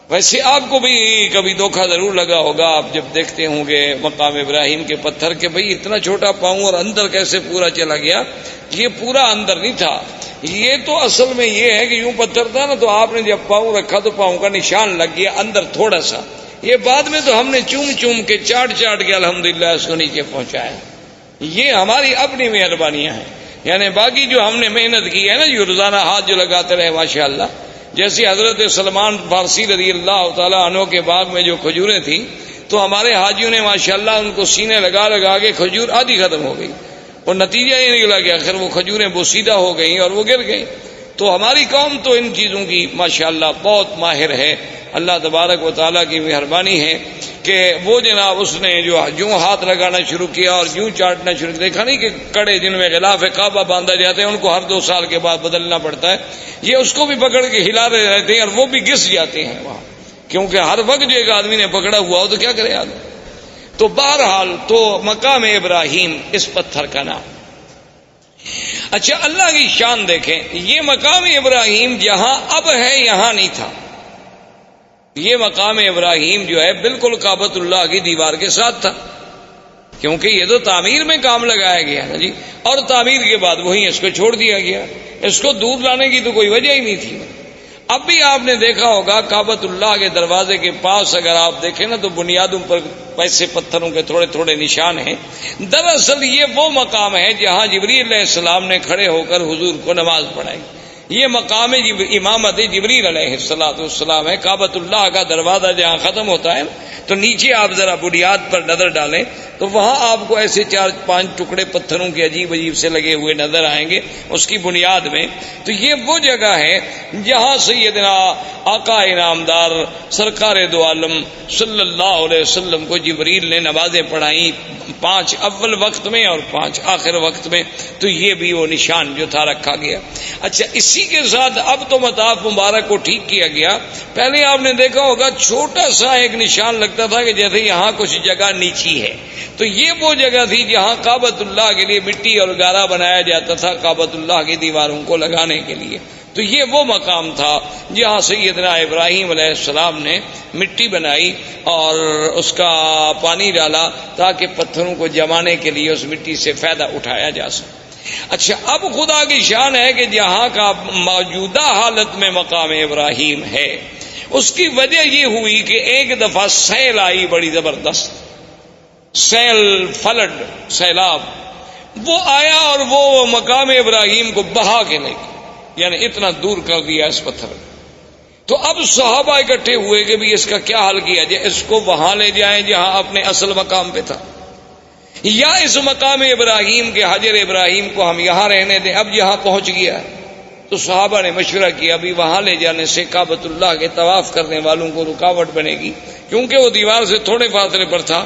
ویسے آپ کو بھی کبھی دھوکہ ضرور لگا ہوگا، آپ جب دیکھتے ہوں گے مقام ابراہیم کے پتھر کے بھئی اتنا چھوٹا پاؤں اور اندر کیسے پورا چلا گیا۔ یہ پورا اندر نہیں تھا، یہ تو اصل میں یہ ہے کہ یوں پتھر تھا نا، تو آپ نے جب پاؤں رکھا تو پاؤں کا نشان لگ گیا اندر تھوڑا سا، یہ بعد میں تو ہم نے چوم کے چاٹ کے الحمدللہ اس کو نیچے پہنچایا۔ یہ ہماری اپنی مہربانیاں ہیں، یعنی باقی جو ہم نے محنت کی ہے نا، جو روزانہ ہاتھ جو لگاتے رہے ماشاءاللہ، جیسے حضرت سلمان فارسی رضی اللہ تعالیٰ عنہ کے باغ میں جو کھجوریں تھیں تو ہمارے حاجیوں نے ماشاءاللہ ان کو سینے لگا کے کھجور آدھی ختم ہو گئی، اور نتیجہ یہ نکلا کہ آخر وہ کھجوریں بوسیدہ ہو گئیں اور وہ گر گئیں۔ تو ہماری قوم تو ان چیزوں کی ماشاءاللہ بہت ماہر ہے، اللہ تبارک و تعالیٰ کی مہربانی ہے کہ وہ جناب اس نے جو ہاتھ لگانا شروع کیا اور یوں چاٹنا شروع کیا، دیکھا نہیں کہ کڑے جن میں غلاف کعبہ باندھا جاتے ہیں ان کو ہر 2 سال کے بعد بدلنا پڑتا ہے، یہ اس کو بھی پکڑ کے ہلا رہے رہتے ہیں اور وہ بھی گس جاتے ہیں وہاں، کیونکہ ہر وقت جو ایک آدمی نے پکڑا ہوا ہو تو کیا کرے آدمی۔ تو بہرحال تو مقام ابراہیم اس پتھر کا نام۔ اچھا اللہ کی شان دیکھیں، یہ مقام ابراہیم جہاں اب ہے یہاں نہیں تھا، یہ مقام ابراہیم جو ہے بالکل کعبۃ اللہ کی دیوار کے ساتھ تھا، کیونکہ یہ تو تعمیر میں کام لگایا گیا نا جی، اور تعمیر کے بعد وہیں اس کو چھوڑ دیا گیا، اس کو دور لانے کی تو کوئی وجہ ہی نہیں تھی۔ اب بھی آپ نے دیکھا ہوگا کعبۃ اللہ کے دروازے کے پاس اگر آپ دیکھیں نا تو بنیادوں پر ایسے پتھروں کے تھوڑے تھوڑے نشان ہیں، دراصل یہ وہ مقام ہے جہاں جبریل علیہ السلام نے کھڑے ہو کر حضور کو نماز پڑھائی، یہ مقام امامت جبریل علیہ السلام ہے۔ کعبۃ اللہ کا دروازہ جہاں ختم ہوتا ہے تو نیچے آپ ذرا بنیاد پر نظر ڈالیں تو وہاں آپ کو ایسے 4-5 ٹکڑے پتھروں کے عجیب عجیب سے لگے ہوئے نظر آئیں گے اس کی بنیاد میں. تو یہ وہ جگہ ہے جہاں سیدنا آقا انعامدار سرکار دو عالم صلی اللہ علیہ وسلم کو جبریل نے نمازیں پڑھائیں، 5 اول وقت میں اور 5 آخر وقت میں. تو یہ بھی وہ نشان جو تھا رکھا گیا. اچھا، اسی کے ساتھ اب تو مطاف مبارک کو ٹھیک کیا گیا. پہلے آپ نے دیکھا ہوگا چھوٹا سا ایک نشان لگتا تھا کہ جیسے یہاں کچھ جگہ نیچی ہے. تو یہ وہ جگہ تھی جہاں کعبۃ اللہ کے لیے مٹی اور گارا بنایا جاتا تھا کعبۃ اللہ کی دیواروں کو لگانے کے لیے. تو یہ وہ مقام تھا جہاں سیدنا ابراہیم علیہ السلام نے مٹی بنائی اور اس کا پانی ڈالا تاکہ پتھروں کو جمانے کے لیے اس مٹی سے فائدہ اٹھایا جا سکے. اچھا، اب خدا کی شان ہے کہ جہاں کا موجودہ حالت میں مقام ابراہیم ہے اس کی وجہ یہ ہوئی کہ ایک دفعہ سیل آئی بڑی زبردست، سیل، فلڈ، سیلاب وہ آیا اور وہ مقام ابراہیم کو بہا کے لے گیا، یعنی اتنا دور کر دیا اس پتھر کو. تو اب صحابہ اکٹھے ہوئے کہ بھی اس کا کیا حل کیا جائے، اس کو وہاں لے جائیں جہاں اپنے اصل مقام پہ تھا، یا اس مقام ابراہیم کے حجر ابراہیم کو ہم یہاں رہنے دیں، اب یہاں پہنچ گیا ہے. تو صحابہ نے مشورہ کیا ابھی وہاں لے جانے سے کعبۃ اللہ کے طواف کرنے والوں کو رکاوٹ بنے گی، کیونکہ وہ دیوار سے تھوڑے فاصلے پر تھا.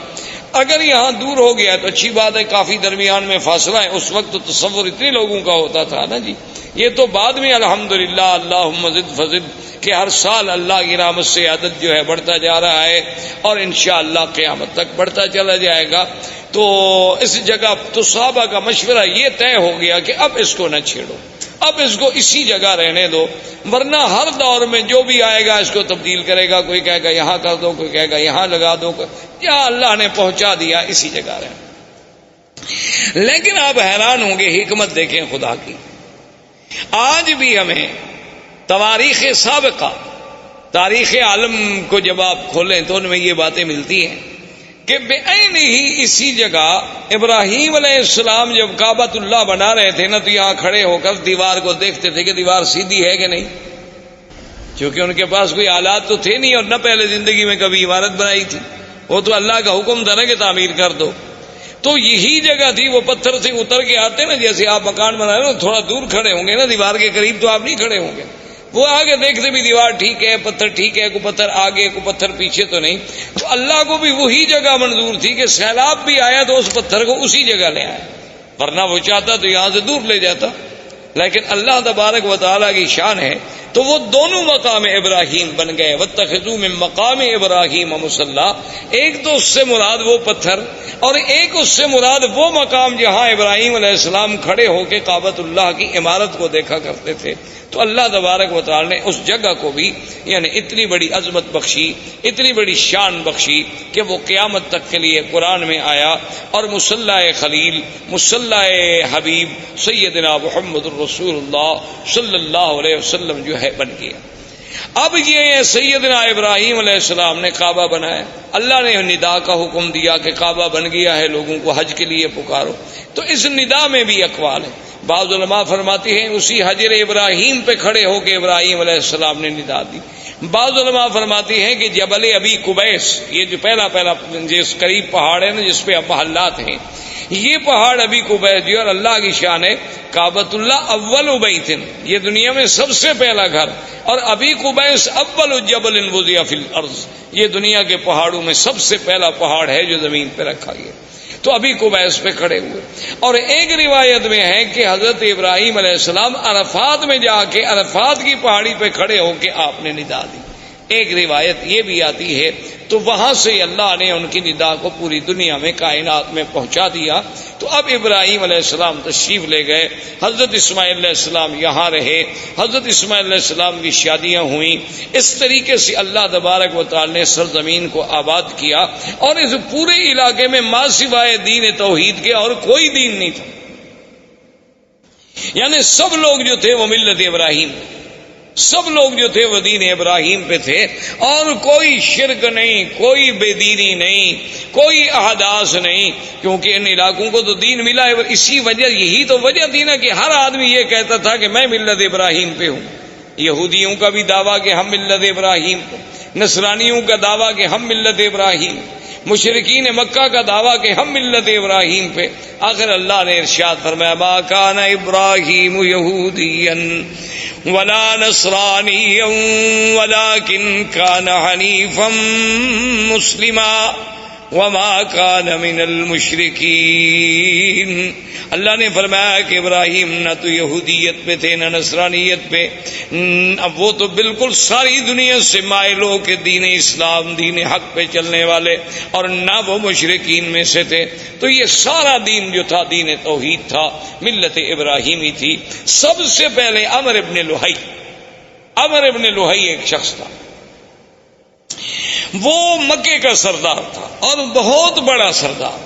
اگر یہاں دور ہو گیا تو اچھی بات ہے، کافی درمیان میں فاصلہ ہے. اس وقت تو تصور اتنے لوگوں کا ہوتا تھا نا جی. یہ تو بعد میں الحمدللہ اللہم زد فزد کہ ہر سال اللہ کی رحمت سے عدد جو ہے بڑھتا جا رہا ہے اور انشاءاللہ قیامت تک بڑھتا چلا جائے گا. تو اس جگہ تو صحابہ کا مشورہ یہ طے ہو گیا کہ اب اس کو نہ چھیڑو، اب اس کو اسی جگہ رہنے دو، ورنہ ہر دور میں جو بھی آئے گا اس کو تبدیل کرے گا. کوئی کہے گا یہاں کر دو، کوئی کہے گا یہاں لگا دو، یا اللہ نے پہنچا دیا اسی جگہ رہنا. لیکن آپ حیران ہوں گے، حکمت دیکھیں خدا کی. آج بھی ہمیں تواریخ سابقہ، تاریخ عالم کو جب آپ کھولیں تو ان میں یہ باتیں ملتی ہیں کہ بے عین ہی اسی جگہ ابراہیم علیہ السلام جب کعبۃ اللہ بنا رہے تھے نا تو یہاں کھڑے ہو کر دیوار کو دیکھتے تھے کہ دیوار سیدھی ہے کہ نہیں، کیونکہ ان کے پاس کوئی آلات تو تھے نہیں اور نہ پہلے زندگی میں کبھی عمارت بنائی تھی. وہ تو اللہ کا حکم تھا نا کہ تعمیر کر دو. تو یہی جگہ تھی، وہ پتھر سے اتر کے آتے نا، جیسے آپ مکان بنا رہے ہو تھوڑا دور کھڑے ہوں گے نا دیوار کے قریب، تو آپ نہیں کھڑے ہوں گے. وہ آگے دیکھتے بھی دیوار ٹھیک ہے، پتھر ٹھیک ہے، کوئی پتھر آگے کوئی پتھر پیچھے تو نہیں. تو اللہ کو بھی وہی جگہ منظور تھی کہ سیلاب بھی آیا تو اس پتھر کو اسی جگہ لے آیا، ورنہ وہ چاہتا تو یہاں سے دور لے جاتا. لیکن اللہ تبارک و تعالیٰ کی شان ہے تو وہ دونوں مقام ابراہیم بن گئے. واتخذوا من مقام ابراہیم مصلی، ایک تو اس سے مراد وہ پتھر اور ایک اس سے مراد وہ مقام جہاں ابراہیم علیہ السلام کھڑے ہو کے کعبۃ اللہ کی عمارت کو دیکھا کرتے تھے. تو اللہ تبارک و تعالی نے اس جگہ کو بھی یعنی اتنی بڑی عظمت بخشی، اتنی بڑی شان بخشی کہ وہ قیامت تک کے لیے قرآن میں آیا اور مصلی خلیل، مصلی حبیب سیدنا محمد الرسول اللہ صلی اللہ علیہ وسلم جو ہے بن گیا. اب یہ سیدنا ابراہیم علیہ السلام نے کعبہ بنایا، اللہ نے ندا کا حکم دیا کہ کعبہ بن گیا ہے، لوگوں کو حج کے لیے پکارو. تو اس ندا میں بھی اقوال ہیں. بعض علماء فرماتے ہیں اسی حجر ابراہیم پہ کھڑے ہو کے ابراہیم علیہ السلام نے ندا دی. بعض علماء فرماتے ہیں کہ جبل ابی قبیس، یہ جو پہلا جس قریب پہاڑ ہے نا جس پہ اب محلات ہیں، یہ پہاڑ ابی قبیس جو اور اللہ کی شان ہے. کعبۃ اللہ اول بیت، یہ دنیا میں سب سے پہلا گھر، اور ابی قبیس اول جبل وضع فی الارض، یہ دنیا کے پہاڑوں میں سب سے پہلا پہاڑ ہے جو زمین پہ رکھا گیا. تو ابھی قبیس پہ کھڑے ہوئے. اور ایک روایت میں ہے کہ حضرت ابراہیم علیہ السلام عرفات میں جا کے عرفات کی پہاڑی پہ کھڑے ہو کے آپ نے ندا دی. ایک روایت یہ بھی آتی ہے. تو وہاں سے اللہ نے ان کی ندا کو پوری دنیا میں کائنات میں پہنچا دیا. تو اب ابراہیم علیہ السلام تشریف لے گئے، حضرت اسماعیل علیہ السلام یہاں رہے، حضرت اسماعیل علیہ السلام کی شادیاں ہوئیں. اس طریقے سے اللہ تبارک و تعالی نے سرزمین کو آباد کیا، اور اس پورے علاقے میں ماں سوائے دین توحید کے اور کوئی دین نہیں تھا. یعنی سب لوگ جو تھے وہ ملت ابراہیم، سب لوگ جو تھے وہ دین ابراہیم پہ تھے، اور کوئی شرک نہیں، کوئی بے دینی نہیں، کوئی احداث نہیں، کیونکہ ان علاقوں کو تو دین ملا ہے. اسی وجہ، یہی تو وجہ تھی نا کہ ہر آدمی یہ کہتا تھا کہ میں ملت ابراہیم پہ ہوں. یہودیوں کا بھی دعویٰ کہ ہم ملت ابراہیم پہ، نصرانیوں کا دعویٰ کہ ہم ملت ابراہیم، مشرکین مکہ کا دعویٰ کہ ہم ملت ابراہیم پہ. آخر اللہ نے ارشاد فرمایا ما کان ابراہیم یہودیا ولا نصرانیا ولکن کان حنیفا مسلما وما کان من المشرکین. اللہ نے فرمایا کہ ابراہیم نہ تو یہودیت پہ تھے نہ نصرانیت پہ، اب وہ تو بالکل ساری دنیا سے مائل ہو کے دین اسلام، دین حق پہ چلنے والے، اور نہ وہ مشرکین میں سے تھے. تو یہ سارا دین جو تھا دین توحید تھا، ملت ابراہیمی تھی. سب سے پہلے عمرو ابن لوہی ایک شخص تھا، وہ مکے کا سردار تھا اور بہت بڑا سردار.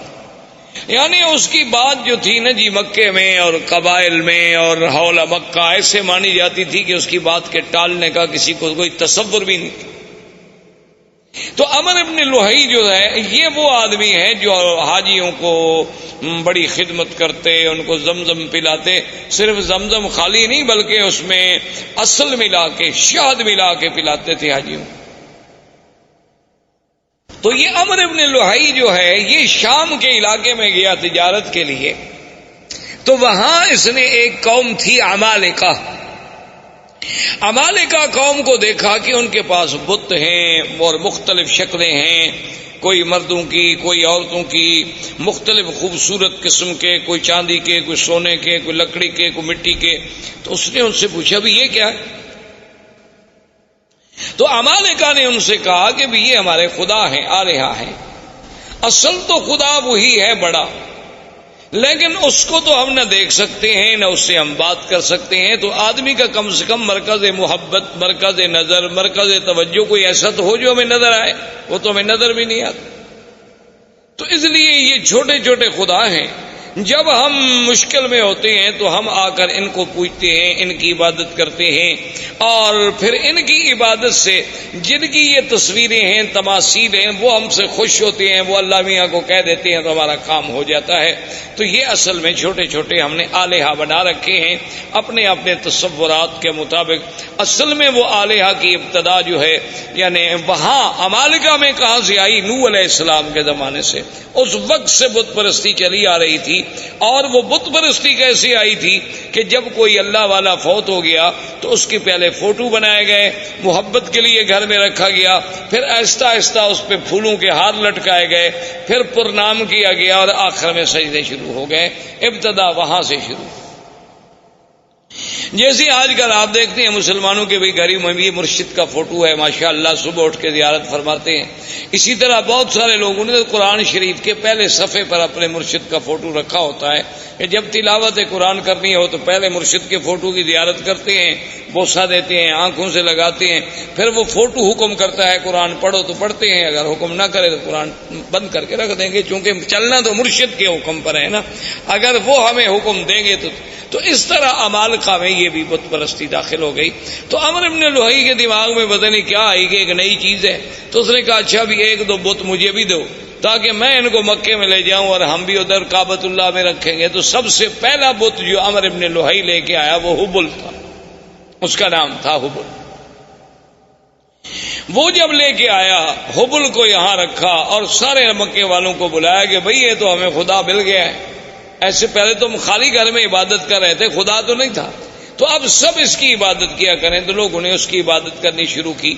یعنی اس کی بات جو تھی نا جی مکے میں اور قبائل میں اور حول مکہ ایسے مانی جاتی تھی کہ اس کی بات کے ٹالنے کا کسی کو کوئی تصور بھی نہیں تھا. تو عمرو ابن لوہی جو ہے یہ وہ آدمی ہے جو حاجیوں کو بڑی خدمت کرتے، ان کو زمزم پلاتے. صرف زمزم خالی نہیں بلکہ اس میں اصل ملا کے، شہد ملا کے پلاتے تھے حاجیوں. تو یہ عمرو ابن لوہی جو ہے یہ شام کے علاقے میں گیا تجارت کے لیے. تو وہاں اس نے ایک قوم تھی عمالقہ قوم کو دیکھا کہ ان کے پاس بت ہیں اور مختلف شکلیں ہیں، کوئی مردوں کی، کوئی عورتوں کی، مختلف خوبصورت قسم کے، کوئی چاندی کے، کوئی سونے کے، کوئی لکڑی کے، کوئی مٹی کے. تو اس نے ان سے پوچھا بھی یہ کیا ہے؟ تو عمالقہ نے ان سے کہا کہ بھی یہ ہمارے خدا ہیں، آلہہ ہیں. اصل تو خدا وہی ہے بڑا، لیکن اس کو تو ہم نہ دیکھ سکتے ہیں نہ اس سے ہم بات کر سکتے ہیں. تو آدمی کا کم سے کم مرکز محبت، مرکز نظر، مرکز توجہ کوئی ایسا تو ہو جو ہمیں نظر آئے. وہ تو ہمیں نظر بھی نہیں آتا. تو اس لیے یہ چھوٹے چھوٹے خدا ہیں. جب ہم مشکل میں ہوتے ہیں تو ہم آ کر ان کو پوجتے ہیں، ان کی عبادت کرتے ہیں، اور پھر ان کی عبادت سے جن کی یہ تصویریں ہیں، تماثیل ہیں، وہ ہم سے خوش ہوتے ہیں، وہ اللہ میاں کو کہہ دیتے ہیں تو ہمارا کام ہو جاتا ہے. تو یہ اصل میں چھوٹے چھوٹے ہم نے آلہہ بنا رکھے ہیں اپنے اپنے تصورات کے مطابق. اصل میں وہ آلہہ کی ابتدا جو ہے یعنی وہاں عمالقہ میں کہاں سے آئی؟ نوح علیہ السلام کے زمانے سے. اس وقت سے بت پرستی چلی آ رہی تھی. اور وہ بت پرستی کیسے آئی تھی کہ جب کوئی اللہ والا فوت ہو گیا تو اس کے پہلے فوٹو بنائے گئے، محبت کے لیے گھر میں رکھا گیا، پھر آہستہ آہستہ اس پہ پھولوں کے ہار لٹکائے گئے، پھر پرنام کیا گیا اور آخر میں سجدے شروع ہو گئے. ابتدا وہاں سے شروع. جیسے آج کل آپ دیکھتے ہیں مسلمانوں کے بھی گھر میں بھی مرشد کا فوٹو ہے، ماشاءاللہ صبح اٹھ کے زیارت فرماتے ہیں. اسی طرح بہت سارے لوگوں نے قرآن شریف کے پہلے صفحے پر اپنے مرشد کا فوٹو رکھا ہوتا ہے کہ جب تلاوت قرآن کرنی ہو تو پہلے مرشد کے فوٹو کی زیارت کرتے ہیں، بوسہ دیتے ہیں، آنکھوں سے لگاتے ہیں، پھر وہ فوٹو حکم کرتا ہے قرآن پڑھو تو پڑھتے ہیں، اگر حکم نہ کرے تو قرآن بند کر کے رکھ دیں گے، چونکہ چلنا تو مرشد کے حکم پر ہے نا، اگر وہ ہمیں حکم دیں گے تو اس طرح عمالقہ میں یہ بھی بت پرستی داخل ہو گئی. تو عمرو ابن لوہی کے دماغ میں پتہ نہیں کیا آئی کہ ایک نئی چیز ہے. تو اس نے کہا اچھا بھی ایک دو بت مجھے بھی دو تاکہ میں ان کو مکے میں لے جاؤں اور ہم بھی ادھر کعبۃ اللہ میں رکھیں گے. تو سب سے پہلا بت جو عمرو ابن لوہی لے کے آیا وہ حبل تھا، اس کا نام تھا حبل. وہ جب لے کے آیا حبل کو یہاں رکھا اور سارے مکے والوں کو بلایا کہ بھئی یہ تو ہمیں خدا مل گیا ہے. ایسے پہلے تو ہم خالی گھر میں عبادت کر رہے تھے، خدا تو نہیں تھا، تو اب سب اس کی عبادت کیا کریں. تو لوگوں نے اس کی عبادت کرنی شروع کی.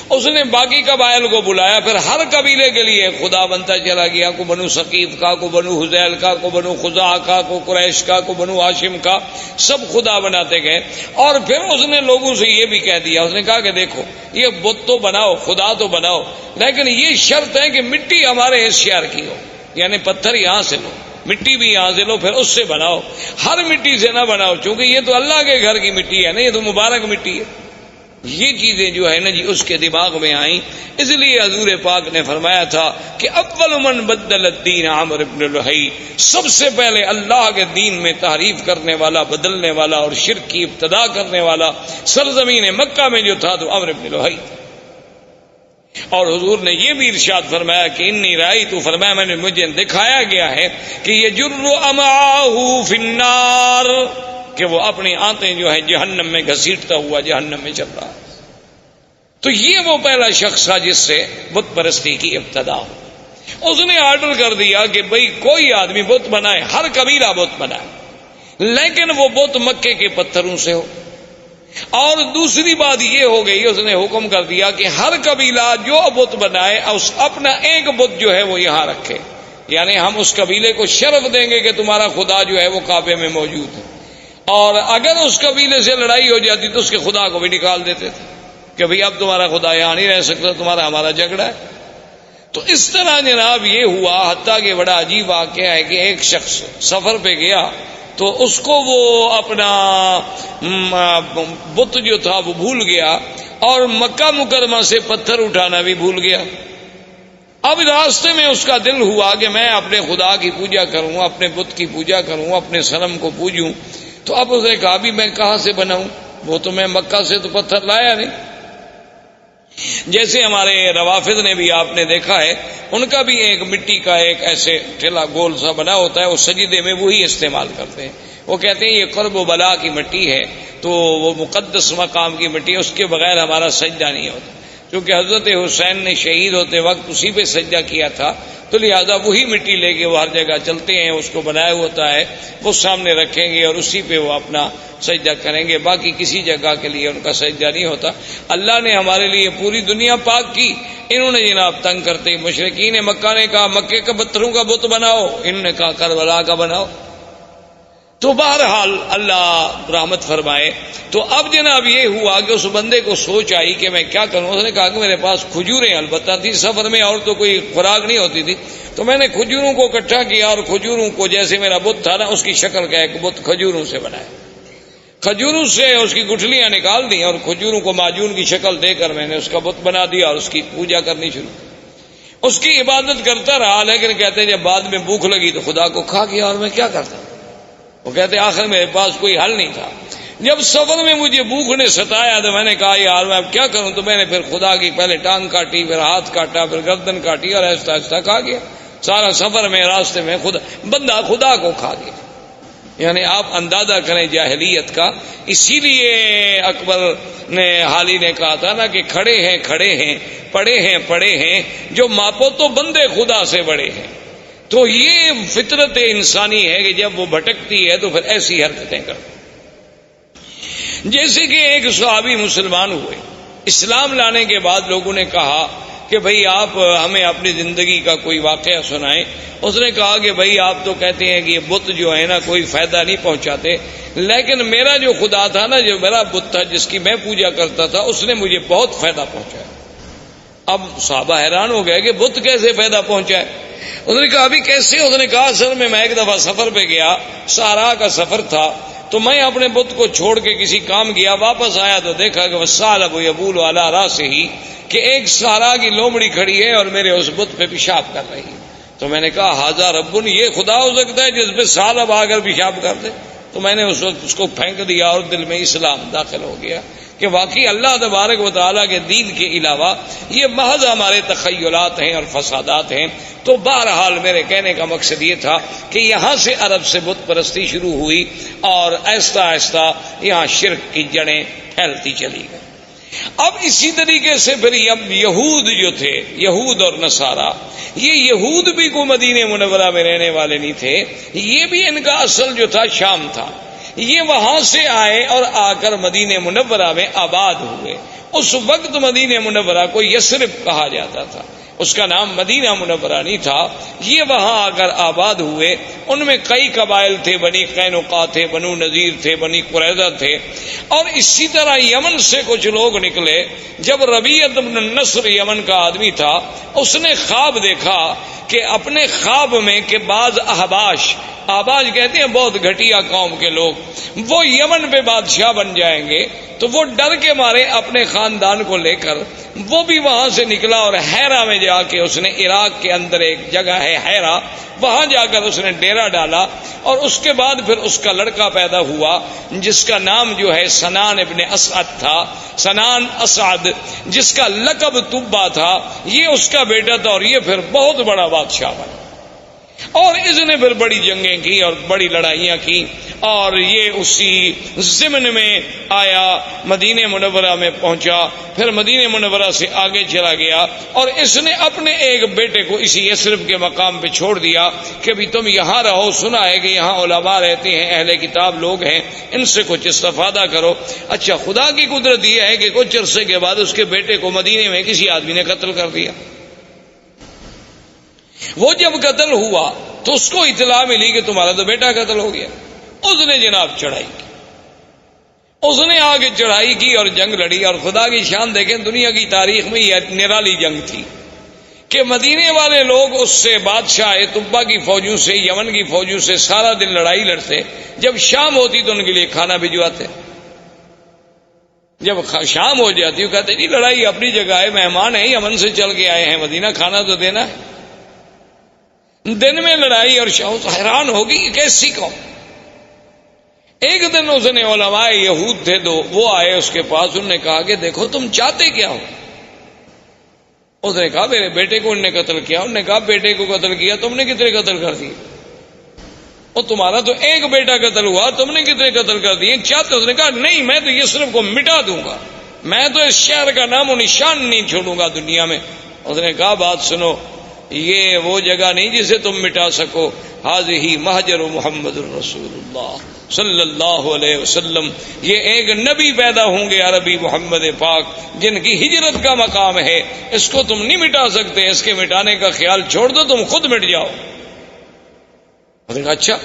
اس نے باقی قبائل کو بلایا، پھر ہر قبیلے کے لیے خدا بنتا چلا گیا. کو بنو ثقیف کا، کو بنو حذیل کا، کو بنو خزاعہ کا، کو قریش کا، کو بنو ہاشم کا، سب خدا بناتے گئے. اور پھر اس نے لوگوں سے یہ بھی کہہ دیا، اس نے کہا کہ دیکھو یہ بت تو بناؤ، خدا تو بناؤ، لیکن یہ شرط ہے کہ مٹی ہمارے اس شہر کی ہو، یعنی پتھر یہاں سے لو، مٹی بھی یہاں سے لو، پھر اس سے بناؤ، ہر مٹی سے نہ بناؤ، چونکہ یہ تو اللہ کے گھر کی مٹی ہے نا، یہ تو مبارک مٹی ہے. یہ چیزیں جو ہے نا جی اس کے دماغ میں آئیں. اس لیے حضور پاک نے فرمایا تھا کہ اول من بدل الدین عمرو ابن لوہی، سب سے پہلے اللہ کے دین میں تحریف کرنے والا، بدلنے والا اور شرک کی ابتدا کرنے والا سرزمین مکہ میں جو تھا تو عمرو ابن لوہی. اور حضور نے یہ بھی ارشاد فرمایا کہ انی رأیت، فرمایا میں نے مجھے دکھایا گیا ہے کہ یجر امعاہ فی النار، کہ وہ اپنی آنتیں جو ہے جہنم میں گھسیٹتا ہوا جہنم میں چل رہا ہے. تو یہ وہ پہلا شخص تھا جس سے بت پرستی کی ابتدا ہو. اس نے آرڈر کر دیا کہ بھئی کوئی آدمی بت بنائے، ہر قبیلہ بت بنائے، لیکن وہ بت مکے کے پتھروں سے ہو. اور دوسری بات یہ ہو گئی، اس نے حکم کر دیا کہ ہر قبیلہ جو بت بنائے اپنا ایک بت جو ہے وہ یہاں رکھے، یعنی ہم اس قبیلے کو شرف دیں گے کہ تمہارا خدا جو ہے وہ کعبے میں موجود ہے. اور اگر اس قبیلے سے لڑائی ہو جاتی تو اس کے خدا کو بھی نکال دیتے تھے کہ بھئی اب تمہارا خدا یہاں نہیں رہ سکتا، تمہارا ہمارا جھگڑا ہے. تو اس طرح جناب یہ ہوا، حتیٰ کہ بڑا عجیب واقعہ ہے کہ ایک شخص سفر پہ گیا تو اس کو وہ اپنا بت جو تھا وہ بھول گیا، اور مکہ مکرمہ سے پتھر اٹھانا بھی بھول گیا. اب راستے میں اس کا دل ہوا کہ میں اپنے خدا کی پوجا کروں، اپنے بت کی پوجا کروں، اپنے صنم کو پوجوں. تو اب اس نے کہا بھی میں کہاں سے بناؤں، وہ تو میں مکہ سے تو پتھر لایا نہیں. جیسے ہمارے روافض نے بھی آپ نے دیکھا ہے، ان کا بھی ایک مٹی کا ایک ایسے ٹھیلا گول سا بنا ہوتا ہے، وہ سجدے میں وہی استعمال کرتے ہیں. وہ کہتے ہیں یہ قرب و بلا کی مٹی ہے، تو وہ مقدس مقام کی مٹی ہے، اس کے بغیر ہمارا سجدہ نہیں ہوتا. کیونکہ حضرت حسین نے شہید ہوتے وقت اسی پہ سجدہ کیا تھا، تو لہذا وہی مٹی لے کے وہ ہر جگہ چلتے ہیں، اس کو بنایا ہوتا ہے، وہ سامنے رکھیں گے اور اسی پہ وہ اپنا سجدہ کریں گے، باقی کسی جگہ کے لیے ان کا سجدہ نہیں ہوتا. اللہ نے ہمارے لیے پوری دنیا پاک کی، انہوں نے جناب تنگ کرتے مشرکین مکہ نے کہا مکے کے پتھروں کا بت بناؤ، انہوں نے کہا کربلا کا بناؤ. تو بہرحال اللہ رحمت فرمائے. تو اب جناب یہ ہوا کہ اس بندے کو سوچ آئی کہ میں کیا کروں. اس نے کہا کہ میرے پاس کھجوریں البتہ تھی سفر میں، اور تو کوئی خوراک نہیں ہوتی تھی، تو میں نے کھجوروں کو اکٹھا کیا اور کھجوروں کو جیسے میرا بت تھا نا اس کی شکل کا ایک بت کھجوروں سے بنایا. کھجوروں سے اس کی گٹھلیاں نکال دی اور کھجوروں کو معجون کی شکل دے کر میں نے اس کا بت بنا دیا اور اس کی پوجا کرنی شروع کی. اس کی عبادت کرتا رہا، لیکن کہتے ہیں جب بعد میں بھوک لگی تو خدا کو کھا گیا، اور میں کیا کرتا. وہ کہتے آخر میرے پاس کوئی حل نہیں تھا. جب سفر میں مجھے بھوک نے ستایا تو میں نے کہا یار میں اب کیا کروں. تو میں نے پھر خدا کی پہلے ٹانگ کاٹی، پھر ہاتھ کاٹا، پھر گردن کاٹی، اور آہستہ آہستہ کھا گیا. سارا سفر میں راستے میں بندہ خدا کو کھا گیا. یعنی آپ اندازہ کریں جاہلیت کا. اسی لیے اکبر نے حالی نے کہا تھا نا کہ کھڑے ہیں پڑے ہیں جو ماپو تو بندے خدا سے بڑے ہیں. تو یہ فطرت انسانی ہے کہ جب وہ بھٹکتی ہے تو پھر ایسی حرکتیں کرتی. جیسے کہ ایک صحابی مسلمان ہوئے، اسلام لانے کے بعد لوگوں نے کہا کہ بھئی آپ ہمیں اپنی زندگی کا کوئی واقعہ سنائیں. اس نے کہا کہ بھئی آپ تو کہتے ہیں کہ یہ بت جو ہے نا کوئی فائدہ نہیں پہنچاتے، لیکن میرا جو خدا تھا نا، جو میرا بت تھا جس کی میں پوجا کرتا تھا، اس نے مجھے بہت فائدہ پہنچایا. اب صحابہ حیران ہو گئے کہ بت کیسے فائدہ پہنچائے. اس نے کہا ابھی کیسے. اس نے کہا اصل میں ایک دفعہ سفر پہ گیا، صحرا کا سفر تھا، تو میں اپنے بت کو چھوڑ کے کسی کام گیا، واپس آیا تو دیکھا کہ وَالثَّعْلَبُ يَبُولُ عَلَىٰ رَأْسِهِ کہ ایک صحرا کی لومڑی کھڑی ہے اور میرے اس بت پہ پیشاب کر رہی ہے. تو میں نے کہا ھذا رب، یہ خدا ہو سکتا ہے جس پہ ثعلب آ کر پیشاب کر دے. تو میں نے اس وقت اس کو پھینک دیا اور دل میں اسلام داخل ہو گیا کہ واقعی اللہ تبارک و تعالیٰ کے دین کے علاوہ یہ محض ہمارے تخیلات ہیں اور فسادات ہیں. تو بہرحال میرے کہنے کا مقصد یہ تھا کہ یہاں سے عرب سے بت پرستی شروع ہوئی اور آہستہ آہستہ یہاں شرک کی جڑیں پھیلتی چلی گئی. اب اسی طریقے سے پھر اب یہود جو تھے، یہود اور نصارہ، یہ یہود بھی کو مدینہ منورہ میں رہنے والے نہیں تھے، یہ بھی ان کا اصل جو تھا شام تھا. یہ وہاں سے آئے اور آ کر مدینہ منورہ میں آباد ہوئے. اس وقت مدینہ منورہ کو یثرب کہا جاتا تھا، اس کا نام مدینہ منورہ نہیں تھا. یہ وہاں آ کر آباد ہوئے. ان میں کئی قبائل تھے، بنی قینقاع تھے، بنو نذیر تھے، بنی قریظہ تھے، اور اسی طرح یمن سے کچھ لوگ نکلے. جب ربیعۃ بن النصر یمن کا آدمی تھا، اس نے خواب دیکھا کہ اپنے خواب میں کہ بعض آباش کہتے ہیں بہت گھٹیا قوم کے لوگ، وہ یمن پہ بادشاہ بن جائیں گے. تو وہ ڈر کے مارے اپنے خاندان کو لے کر وہ بھی وہاں سے نکلا اور حیرہ میں جا کے اس نے، عراق کے اندر ایک جگہ ہے حیرہ، وہاں جا کر اس نے ڈیرا ڈالا. اور اس کے بعد پھر اس کا لڑکا پیدا ہوا جس کا نام جو ہے سنان ابن اسعد تھا. سنان اسعد جس کا لقب تبا تھا، یہ اس کا بیٹا تھا اور یہ پھر بہت بڑا بادشاہ بنا. اور اس نے پھر بڑی جنگیں کی اور بڑی لڑائیاں کی، اور یہ اسی ضمن میں آیا، مدینہ منورہ میں پہنچا، پھر مدینہ منورہ سے آگے چلا گیا، اور اس نے اپنے ایک بیٹے کو اسی یثرب کے مقام پہ چھوڑ دیا کہ بھی تم یہاں رہو، سنا ہے کہ یہاں علماء رہتے ہیں، اہل کتاب لوگ ہیں، ان سے کچھ استفادہ کرو۔ اچھا، خدا کی قدرت یہ ہے کہ کچھ عرصے کے بعد اس کے بیٹے کو مدینے میں کسی آدمی نے قتل کر دیا۔ وہ جب قتل ہوا تو اس کو اطلاع ملی کہ تمہارا تو بیٹا قتل ہو گیا۔ اس نے جناب چڑھائی کی، اس نے آگے چڑھائی کی اور جنگ لڑی، اور خدا کی شان دیکھیں، دنیا کی تاریخ میں یہ نرالی جنگ تھی کہ مدینے والے لوگ اس سے بادشاہ طبا کی فوجوں سے، یمن کی فوجوں سے سارا دن لڑائی لڑتے، جب شام ہوتی تو ان کے لیے کھانا بھجواتے، جب شام ہو جاتی وہ کہتے جی لڑائی اپنی جگہ ہے، مہمان ہیں یمن سے چل کے آئے ہیں مدینہ، کھانا تو دینا ہے۔ دن میں لڑائی اور شام، حیران ہوگی کہ کیسی قوم۔ ایک دن اس نے علماء یہود تھے دو، وہ آئے اس کے پاس، انہوں نے کہا کہ دیکھو تم چاہتے کیا ہو؟ اس نے کہا میرے بیٹے کو انہوں نے قتل کیا۔ انہوں نے کہا بیٹے کو قتل کیا، تم نے کتنے قتل کر دیے؟ اور تمہارا تو ایک بیٹا قتل ہوا، تم نے کتنے قتل کر دیے؟ چاہتے؟ اس نے کہا نہیں، میں تو یثرب کو مٹا دوں گا، میں تو اس شہر کا نام و نشان نہیں چھوڑوں گا دنیا میں۔ اس نے کہا بات سنو، یہ وہ جگہ نہیں جسے تم مٹا سکو، ہذہ مہجر محمد الرسول اللہ صلی اللہ علیہ وسلم، یہ ایک نبی پیدا ہوں گے عربی محمد پاک جن کی ہجرت کا مقام ہے، اس کو تم نہیں مٹا سکتے، اس کے مٹانے کا خیال چھوڑ دو، تم خود مٹ جاؤ۔ اچھا،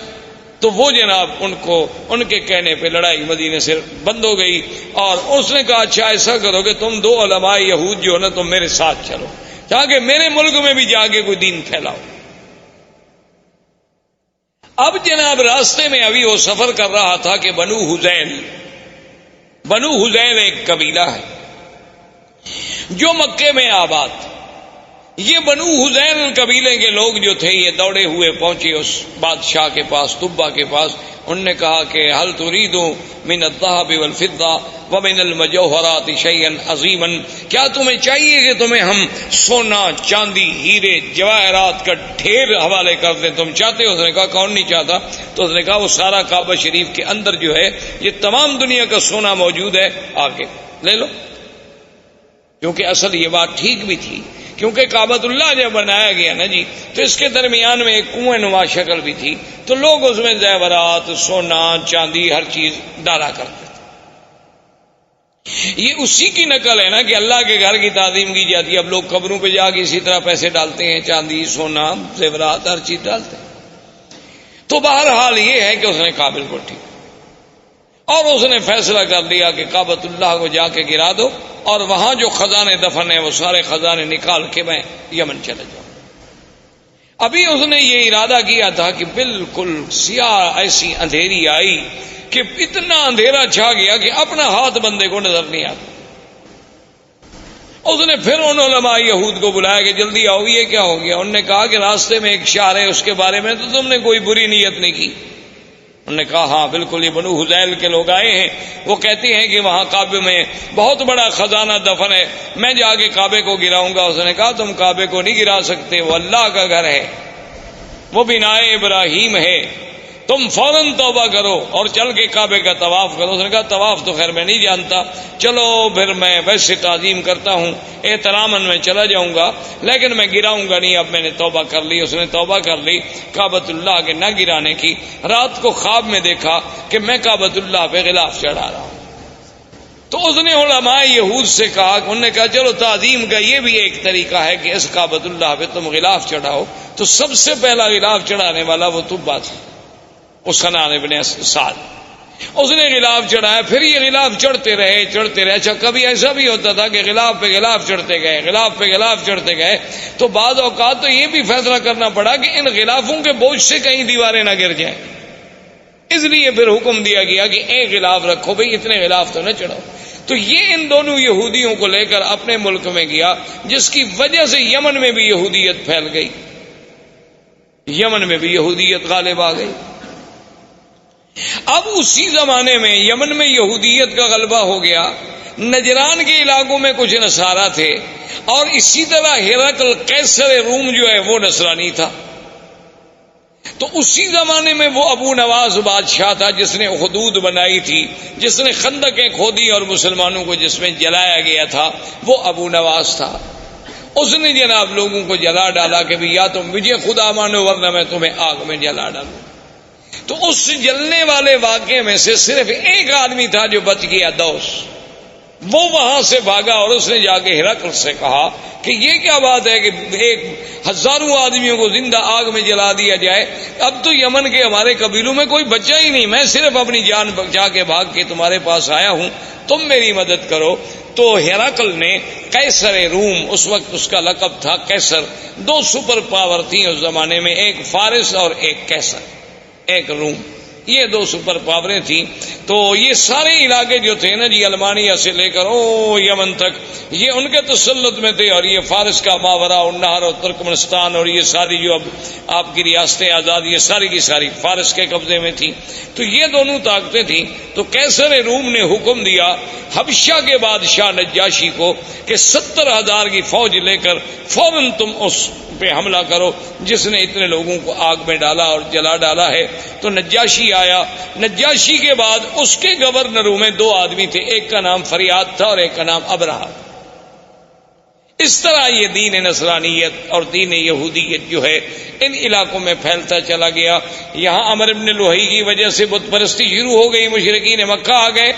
تو وہ جناب ان کو ان کے کہنے پہ لڑائی مدینے سے بند ہو گئی، اور اس نے کہا اچھا ایسا کرو کہ تم دو علماء یہود جو ہے نا تم میرے ساتھ چلو، تاکہ میرے ملک میں بھی جا کے کوئی دین پھیلاؤ۔ اب جناب راستے میں ابھی وہ سفر کر رہا تھا کہ بنو حذیل ایک قبیلہ ہے جو مکے میں آباد۔ یہ بنو حذیل قبیلے کے لوگ جو تھے یہ دوڑے ہوئے پہنچے اس بادشاہ کے پاس، طبا کے پاس۔ انہوں نے کہا کہ حل تريد من الذهب والفضة ومن المجوهرات شيئا عظيما، کیا تمہیں چاہیے کہ تمہیں ہم سونا، چاندی، ہیرے، جواہرات کا ڈھیر حوالے کر دیں؟ تم چاہتے ہو؟ اس نے کہا کون نہیں چاہتا۔ تو اس نے کہا وہ سارا کعبہ شریف کے اندر جو ہے یہ تمام دنیا کا سونا موجود ہے، آگے لے لو۔ کیونکہ اصل یہ بات ٹھیک بھی تھی، کیونکہ کعبۃ اللہ جب بنایا گیا نا جی تو اس کے درمیان میں ایک کنویں نما شکل بھی تھی، تو لوگ اس میں زیورات، سونا، چاندی، ہر چیز ڈالا کرتے تھے۔ یہ اسی کی نقل ہے نا کہ اللہ کے گھر کی تعظیم کی جاتی ہے، اب لوگ قبروں پہ جا کے اسی طرح پیسے ڈالتے ہیں، چاندی، سونا، زیورات، ہر چیز ڈالتے ہیں۔ تو بہرحال یہ ہے کہ اس نے قابل کو ٹھیک، اور اس نے فیصلہ کر لیا کہ کعبۃ اللہ کو جا کے گرا دو، اور وہاں جو خزانے دفن ہیں وہ سارے خزانے نکال کے میں یمن چلے جاؤں۔ ابھی اس نے یہ ارادہ کیا تھا کہ بالکل سیاہ ایسی اندھیری آئی کہ اتنا اندھیرا چھا گیا کہ اپنا ہاتھ بندے کو نظر نہیں آتا۔ اس نے پھر ان علماء یہود کو بلایا کہ جلدی آؤ، یہ کیا ہو گیا؟ انہوں نے کہا کہ راستے میں ایک شہر ہے، اس کے بارے میں تو تم نے کوئی بری نیت نہیں کی۔ انہوں نے کہا ہاں بالکل، یہ بنو حذیل کے لوگ آئے ہیں، وہ کہتے ہیں کہ وہاں کعبے میں بہت بڑا خزانہ دفن ہے، میں جا کے کعبے کو گراؤں گا۔ اس نے کہا تم کعبے کو نہیں گرا سکتے، وہ اللہ کا گھر ہے، وہ بنائے ابراہیم ہے، تم فوراً توبہ کرو اور چل کے کعبے کا طواف کرو۔ اس نے کہا طواف تو خیر میں نہیں جانتا، چلو پھر میں ویسے تعظیم کرتا ہوں، احتراماً میں چلا جاؤں گا، لیکن میں گراؤں گا نہیں، اب میں نے توبہ کر لی۔ اس نے توبہ کر لی کعبۃ اللہ کے نہ گرانے کی۔ رات کو خواب میں دیکھا کہ میں کعبۃ اللہ پہ غلاف چڑھا رہا ہوں۔ تو اس نے علماء یہود سے کہا، انہوں نے کہا چلو تعظیم کا یہ بھی ایک طریقہ ہے کہ اس کعبۃ اللہ پہ تم غلاف چڑھاؤ۔ تو سب سے پہلا غلاف چڑھانے والا وہ طبا تھا، حسنان ابن سعد۔ اس نے غلاف چڑھایا، پھر یہ غلاف چڑھتے رہے۔ اچھا کبھی ایسا بھی ہوتا تھا کہ غلاف پہ غلاف چڑھتے گئے، غلاف پہ غلاف چڑھتے گئے، تو بعض اوقات تو یہ بھی فیصلہ کرنا پڑا کہ ان غلافوں کے بوجھ سے کہیں دیواریں نہ گر جائیں، اس لیے پھر حکم دیا گیا کہ ایک غلاف رکھو، بھئی اتنے غلاف تو نہ چڑھاؤ۔ تو یہ ان دونوں یہودیوں کو لے کر اپنے ملک میں گیا، جس کی وجہ سے یمن میں بھی یہودیت پھیل گئی، یمن میں بھی یہودیت غالب آ گئی۔ اب اسی زمانے میں یمن میں یہودیت کا غلبہ ہو گیا، نجران کے علاقوں میں کچھ نصارہ تھے، اور اسی طرح ہرقل قیصر روم جو ہے وہ نصرانی تھا۔ تو اسی زمانے میں وہ ابو نواز بادشاہ تھا جس نے حدود بنائی تھی، جس نے خندقیں کھودی اور مسلمانوں کو جس میں جلایا گیا تھا، وہ ابو نواز تھا۔ اس نے جناب لوگوں کو جلا ڈالا کہ بھی یا تم مجھے خدا مانو ورنہ میں تمہیں آگ میں جلا ڈالوں۔ تو اس جلنے والے واقعے میں سے صرف ایک آدمی تھا جو بچ گیا، دوس۔ وہ وہاں سے بھاگا اور اس نے جا کے ہرقل سے کہا کہ یہ کیا بات ہے کہ ایک ہزاروں آدمیوں کو زندہ آگ میں جلا دیا جائے، اب تو یمن کے ہمارے قبیلوں میں کوئی بچہ ہی نہیں، میں صرف اپنی جان بچا کے بھاگ کے تمہارے پاس آیا ہوں، تم میری مدد کرو۔ تو ہرقل نے قیصر روم، اس وقت اس کا لقب تھا قیصر، دو سپر پاور تھیں اس زمانے میں، ایک فارس اور ایک قیصر، ایک روم، یہ دو سپر پاوریں تھیں۔ تو یہ سارے علاقے جو تھے نا جی، المانیہ سے لے کر یمن تک، یہ ان کے تسلط میں تھے، اور یہ فارس کا ماورا النہر اور ترکمنستان اور یہ ساری جو اب آپ کی ریاستیں آزاد، یہ ساری کی ساری فارس کے قبضے میں تھی۔ تو یہ دونوں طاقتیں تھیں۔ تو قیصر روم نے حکم دیا حبشہ کے بادشاہ نجاشی کو کہ 70,000 کی فوج لے کر فوراً تم اس پہ حملہ کرو جس نے اتنے لوگوں کو آگ میں ڈالا اور جلا ڈالا ہے۔ تو نجاشی آیا۔ نجاشی کے بعد اس کے گورنروں میں دو آدمی تھے، ایک کا نام فریاد تھا اور ایک کا نام ابرہہ۔ اس طرح یہ دین نصرانیت اور دین یہودیت جو ہے ان علاقوں میں پھیلتا چلا گیا۔ یہاں عمرو بن لوہی کی وجہ سے بت پرستی شروع ہو گئی، مشرکین مکہ آ گئے،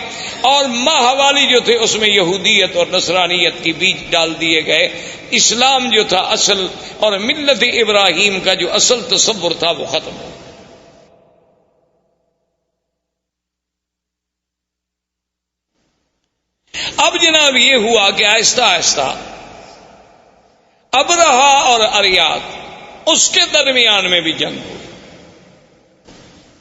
اور ماہوالی جو تھے اس میں یہودیت اور نصرانیت کی بیج ڈال دیے گئے۔ اسلام جو تھا اصل اور ملت ابراہیم کا جو اصل تصور تھا وہ ختم ہو گیا۔ اب جناب یہ ہوا کہ آہستہ آہستہ ابرہہ اور اریاد اس کے درمیان میں بھی جنگ ہوئی۔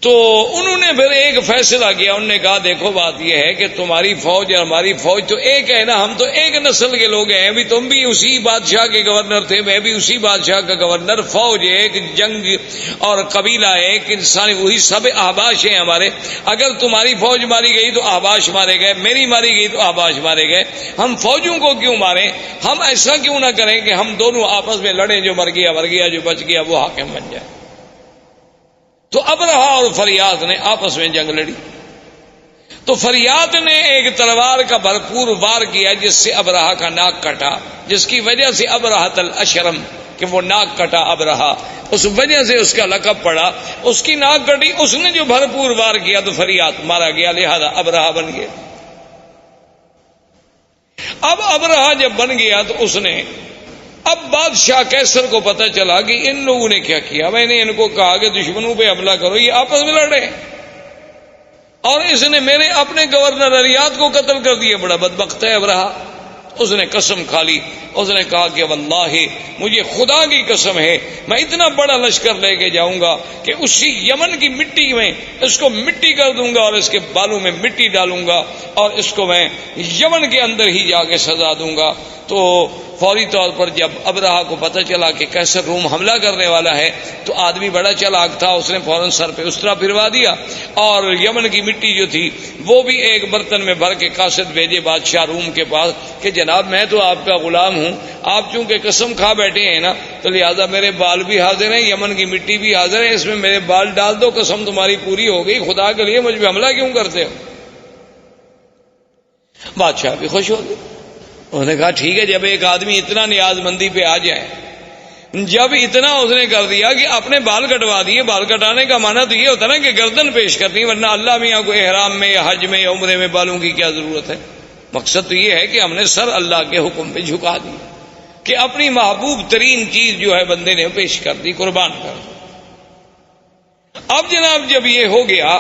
تو انہوں نے پھر ایک فیصلہ کیا، انہوں نے کہا دیکھو بات یہ ہے کہ تمہاری فوج اور ہماری فوج تو ایک ہے نا، ہم تو ایک نسل کے لوگ ہیں، بھی تم بھی اسی بادشاہ کے گورنر تھے، میں بھی اسی بادشاہ کا گورنر، فوج ایک، جنگ اور قبیلہ ایک، انسانی وہی سب احباش ہیں ہمارے۔ اگر تمہاری فوج ماری گئی تو احباش مارے گئے، میری ماری گئی تو احباش مارے گئے، ہم فوجوں کو کیوں ماریں؟ ہم ایسا کیوں نہ کریں کہ ہم دونوں آپس میں لڑیں، جو مر گیا مر گیا، جو بچ گیا وہ حاکم بن جائے۔ تو ابرہہ اور فریاد نے آپس میں جنگ لڑی۔ تو فریاد نے ایک تلوار کا بھرپور وار کیا جس سے ابرہہ کا ناک کٹا، جس کی وجہ سے ابرہۃ الاشرم، کہ وہ ناک کٹا ابرہہ، اس وجہ سے اس کا لقب پڑا۔ اس کی ناک کٹی، اس نے جو بھرپور وار کیا تو فریاد مارا گیا، لہذا ابرہہ بن گیا۔ اب ابرہہ جب بن گیا تو اس نے، اب بادشاہ قیصر کو پتہ چلا کہ ان لوگوں نے کیا کیا، میں نے ان کو کہا کہ دشمنوں پہ حملہ کرو، یہ آپس میں لڑے، اور اس نے میرے اپنے گورنر اریاد کو قتل کر دیا، بڑا بدبخت ہے ابرہہ۔ اس نے قسم کھا لی، اس نے کہا کہ واللہ مجھے خدا کی قسم ہے میں اتنا بڑا لشکر لے کے جاؤں گا کہ اسی یمن کی مٹی میں اس کو مٹی کر دوں گا اور اس کے بالوں میں مٹی ڈالوں گا اور اس کو میں یمن کے اندر ہی جا کے سزا دوں گا۔ تو فوری طور پر جب ابرہہ کو پتہ چلا کہ قیصر روم حملہ کرنے والا ہے تو آدمی بڑا چالاک تھا، اس نے فوراً سر پہ اسطرا پھروا دیا اور یمن کی مٹی جو تھی وہ بھی ایک برتن میں بھر کے قاصد بھیجے بادشاہ روم کے پاس کہ جناب میں تو آپ کا غلام ہوں، آپ چونکہ قسم کھا بیٹھے ہیں نا تو لہذا میرے بال بھی حاضر ہیں، یمن کی مٹی بھی حاضر ہے، اس میں میرے بال ڈال دو، قسم تمہاری پوری ہو گئی، خدا کے لیے مجھ پہ حملہ کیوں کرتے ہو؟ بادشاہ بھی خوش ہو گئے، انہوں نے کہا ٹھیک ہے، جب ایک آدمی اتنا نیاز مندی پہ آ جائے، جب اتنا اس نے کر دیا کہ اپنے بال کٹوا دیے، بال کٹانے کا معنی تو یہ ہوتا نا کہ گردن پیش کرنی، ورنہ اللہ میاں کو احرام میں یا حج میں یا عمرے میں بالوں کی کیا ضرورت ہے؟ مقصد تو یہ ہے کہ ہم نے سر اللہ کے حکم پہ جھکا دی کہ اپنی محبوب ترین چیز جو ہے بندے نے پیش کر دی، قربان کر دی۔ اب جناب جب یہ ہو گیا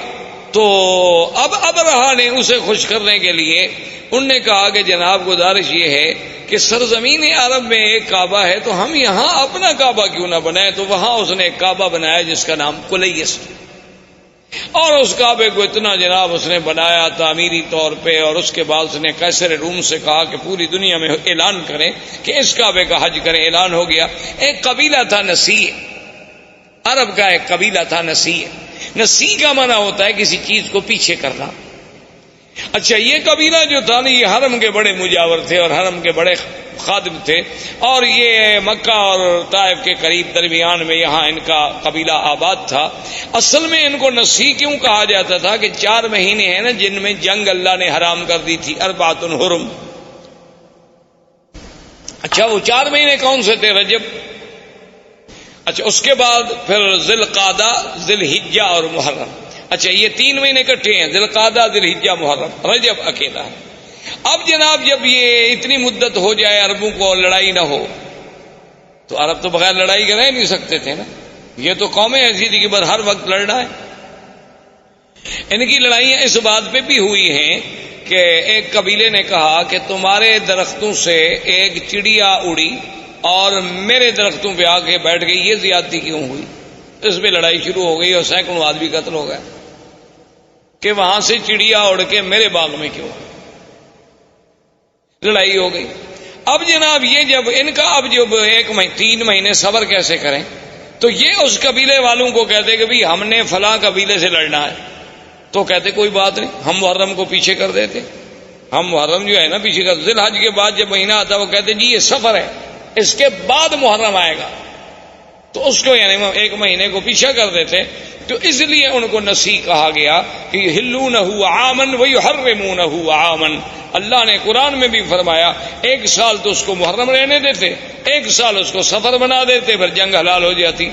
تو اب ابرہہ نے اسے خوش کرنے کے لیے انہوں نے کہا کہ جناب گزارش یہ ہے کہ سرزمین عرب میں ایک کعبہ ہے تو ہم یہاں اپنا کعبہ کیوں نہ بنائیں؟ تو وہاں اس نے ایک کعبہ بنایا جس کا نام کلیس، اور اس کعبے کو اتنا جناب اس نے بنایا تعمیری طور پہ، اور اس کے بعد اس نے قیصر روم سے کہا کہ پوری دنیا میں اعلان کریں کہ اس کعبے کا حج کریں۔ اعلان ہو گیا۔ ایک قبیلہ تھا نسیع، عرب کا ایک قبیلہ تھا نسیع۔ نسیع کا معنی ہوتا ہے کسی چیز کو پیچھے کرنا۔ اچھا یہ قبیلہ جو تھا نا یہ حرم کے بڑے مجاور تھے اور حرم کے بڑے خادم تھے، اور یہ مکہ اور طائف کے قریب درمیان میں یہاں ان کا قبیلہ آباد تھا۔ اصل میں ان کو نسی کیوں کہا جاتا تھا کہ 4 مہینے ہیں نا جن میں جنگ اللہ نے حرام کر دی تھی، 4 حرم۔ اچھا وہ 4 مہینے کون سے تھے؟ رجب، اچھا اس کے بعد پھر ذی القعدہ، ذی الحجہ اور محرم۔ اچھا یہ 3 مہینے اکٹھے ہیں، ذی القعدہ، ذی الحجہ، محرم، رجب اکیلا ہے۔ اب جناب جب یہ اتنی مدت ہو جائے عربوں کو لڑائی نہ ہو، تو عرب تو بغیر لڑائی کے رہ نہیں سکتے تھے نا، یہ تو قومیں ایسی تھی کہ بس ہر وقت لڑنا ہے۔ ان کی لڑائیاں اس بات پہ بھی ہوئی ہیں کہ ایک قبیلے نے کہا کہ تمہارے درختوں سے ایک چڑیا اڑی اور میرے درختوں پہ آ کے بیٹھ گئی، یہ زیادتی کیوں ہوئی؟ اس پہ لڑائی شروع ہو گئی اور سینکڑوں آدمی قتل ہو گئے کہ وہاں سے چڑیا اڑ کے میرے باغ میں کیوں؟ لڑائی ہو گئی۔ اب جناب یہ جب ان کا اب جب 3 مہینے صبر کیسے کریں، تو یہ اس قبیلے والوں کو کہتے کہ بھئی ہم نے فلاں قبیلے سے لڑنا ہے، تو کہتے کوئی بات نہیں، ہم محرم کو پیچھے کر دیتے، ہم محرم جو ہے نا پیچھے کر، ذی الحج کے بعد جب مہینہ آتا وہ کہتے جی یہ سفر ہے، اس کے بعد محرم آئے گا، تو اس کو یعنی 1 مہینے کو پیچھے کر دیتے۔ تو اس لیے ان کو نسی کہا گیا کہ یحلونہ عاما ویحرمونہ عاما۔ اللہ نے قرآن میں بھی فرمایا 1 سال تو اس کو محرم رہنے دیتے، 1 سال اس کو سفر بنا دیتے، پھر جنگ حلال ہو جاتی۔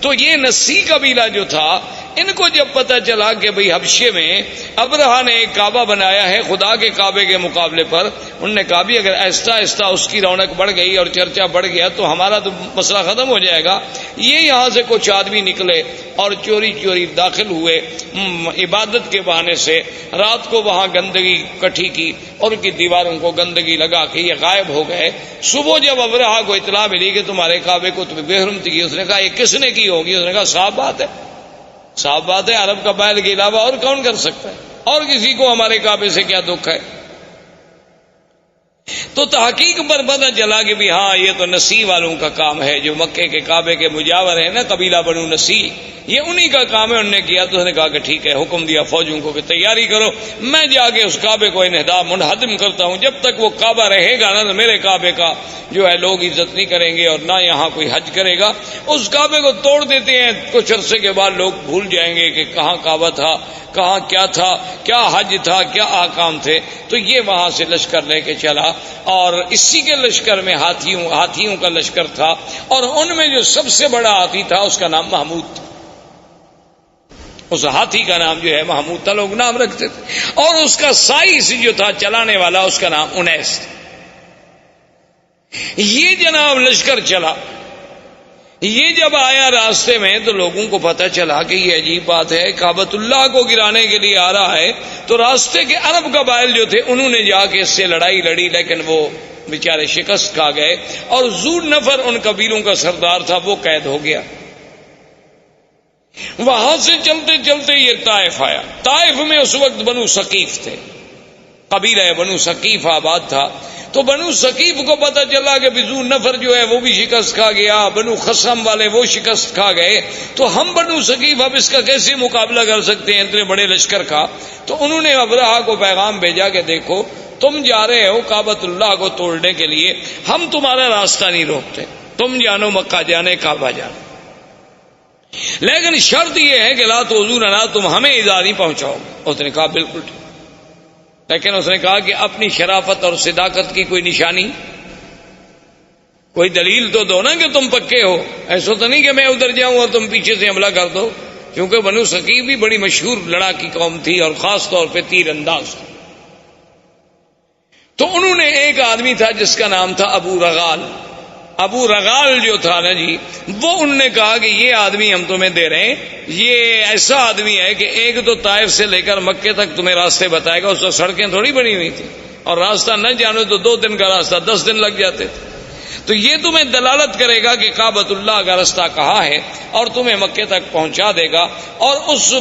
تو یہ نسی قبیلہ جو تھا، ان کو جب پتہ چلا کہ بھئی حبشے میں ابرہہ نے ایک کعبہ بنایا ہے خدا کے کعبے کے مقابلے پر، انہوں نے کہا بھی اگر آہستہ آہستہ اس کی رونق بڑھ گئی اور چرچا بڑھ گیا تو ہمارا تو مسئلہ ختم ہو جائے گا۔ یہ یہاں سے کچھ آدمی نکلے اور چوری چوری داخل ہوئے عبادت کے بہانے سے، رات کو وہاں گندگی کٹھی کی اور ان کی دیواروں کو گندگی لگا کے یہ غائب ہو گئے۔ صبح جب ابرہہ کو اطلاع ملی کہ تمہارے کعبے کو تمہیں بے حرمتی کی، اس نے کہا یہ کس نے کی ہوگی؟ اس نے کہا صاف بات ہے، صاف بات ہے، عرب قبائل کے علاوہ اور کون کر سکتا ہے، اور کسی کو ہمارے کعبے سے کیا دکھ ہے؟ تو تحقیق پر پتہ چلا کہ بھی ہاں یہ تو نسی والوں کا کام ہے، جو مکے کے کعبے کے مجاور ہیں نا، قبیلہ بنو نسی، یہ انہی کا کام ہے۔ انہوں نے کیا تو اس نے کہا کہ ٹھیک ہے، حکم دیا فوجوں کو کہ تیاری کرو، میں جا کے اس کعبے کو منہدم کرتا ہوں، جب تک وہ کعبہ رہے گا نا تو میرے کعبے کا جو ہے لوگ عزت نہیں کریں گے اور نہ یہاں کوئی حج کرے گا۔ اس کعبے کو توڑ دیتے ہیں، کچھ عرصے کے بعد لوگ بھول جائیں گے کہ کہاں کعبہ تھا، کہاں کیا تھا، کیا حج تھا، کیا احکام تھے۔ تو یہ وہاں سے لشکر لے کے چلا، اور اسی کے لشکر میں ہاتھیوں کا لشکر تھا، اور ان میں جو سب سے بڑا ہاتھی تھا اس کا نام محمود تھا۔ اس ہاتھی کا نام جو ہے محمود تھا، لوگ نام رکھتے تھے، اور اس کا سائز جو تھا چلانے والا اس کا نام انیس تھا۔ یہ جناب لشکر چلا، یہ جب آیا راستے میں تو لوگوں کو پتہ چلا کہ یہ عجیب بات ہے، کعبۃ اللہ کو گرانے کے لیے آ رہا ہے۔ تو راستے کے عرب قبائل جو تھے انہوں نے جا کے اس سے لڑائی لڑی، لیکن وہ بیچارے شکست کھا گئے، اور ذو نفر ان قبیلوں کا سردار تھا وہ قید ہو گیا۔ وہاں سے چلتے چلتے یہ طائف آیا۔ طائف میں اس وقت بنو ثقیف تھے، قبیلہ بنو ثقیف آباد تھا۔ تو بنو ثقیف کو پتہ چلا کہ ذو نفر جو ہے وہ بھی شکست کھا گیا، بنو خصم والے وہ شکست کھا گئے، تو ہم بنو ثقیف اب اس کا کیسے مقابلہ کر سکتے ہیں اتنے بڑے لشکر کا؟ تو انہوں نے ابرہہ کو پیغام بھیجا کہ دیکھو تم جا رہے ہو کعبۃ اللہ کو توڑنے کے لیے، ہم تمہارا راستہ نہیں روکتے، تم جانو مکہ جانے، کعبہ جانے، لیکن شرط یہ ہے کہ لا تؤذوننا، تم ہمیں ایذا نہیں پہنچاؤ گے۔ اس نے کہا بالکل ٹھیک، لیکن اس نے کہا کہ اپنی شرافت اور صداقت کی کوئی نشانی، کوئی دلیل تو دو نا کہ تم پکے ہو، ایسا تو نہیں کہ میں ادھر جاؤں اور تم پیچھے سے حملہ کر دو، کیونکہ بنو ثقیف بھی بڑی مشہور لڑاکی قوم تھی اور خاص طور پہ تیر انداز تھی۔ تو انہوں نے ایک آدمی تھا جس کا نام تھا ابو رغال، ابو رغال جو تھا نا جی، وہ انہوں نے کہا کہ یہ آدمی ہم تمہیں دے رہے ہیں، یہ ایسا آدمی ہے کہ ایک تو طائف سے لے کر مکے تک تمہیں راستے بتائے گا، اس وقت سڑکیں تھوڑی بنی ہوئی تھی، اور راستہ نہ جانو تو 2 دن کا راستہ 10 دن لگ جاتے تھے۔ تو یہ تمہیں دلالت کرے گا کہ کعبۃ اللہ کا راستہ کہاں ہے، اور تمہیں مکے تک پہنچا دے گا۔ اور اس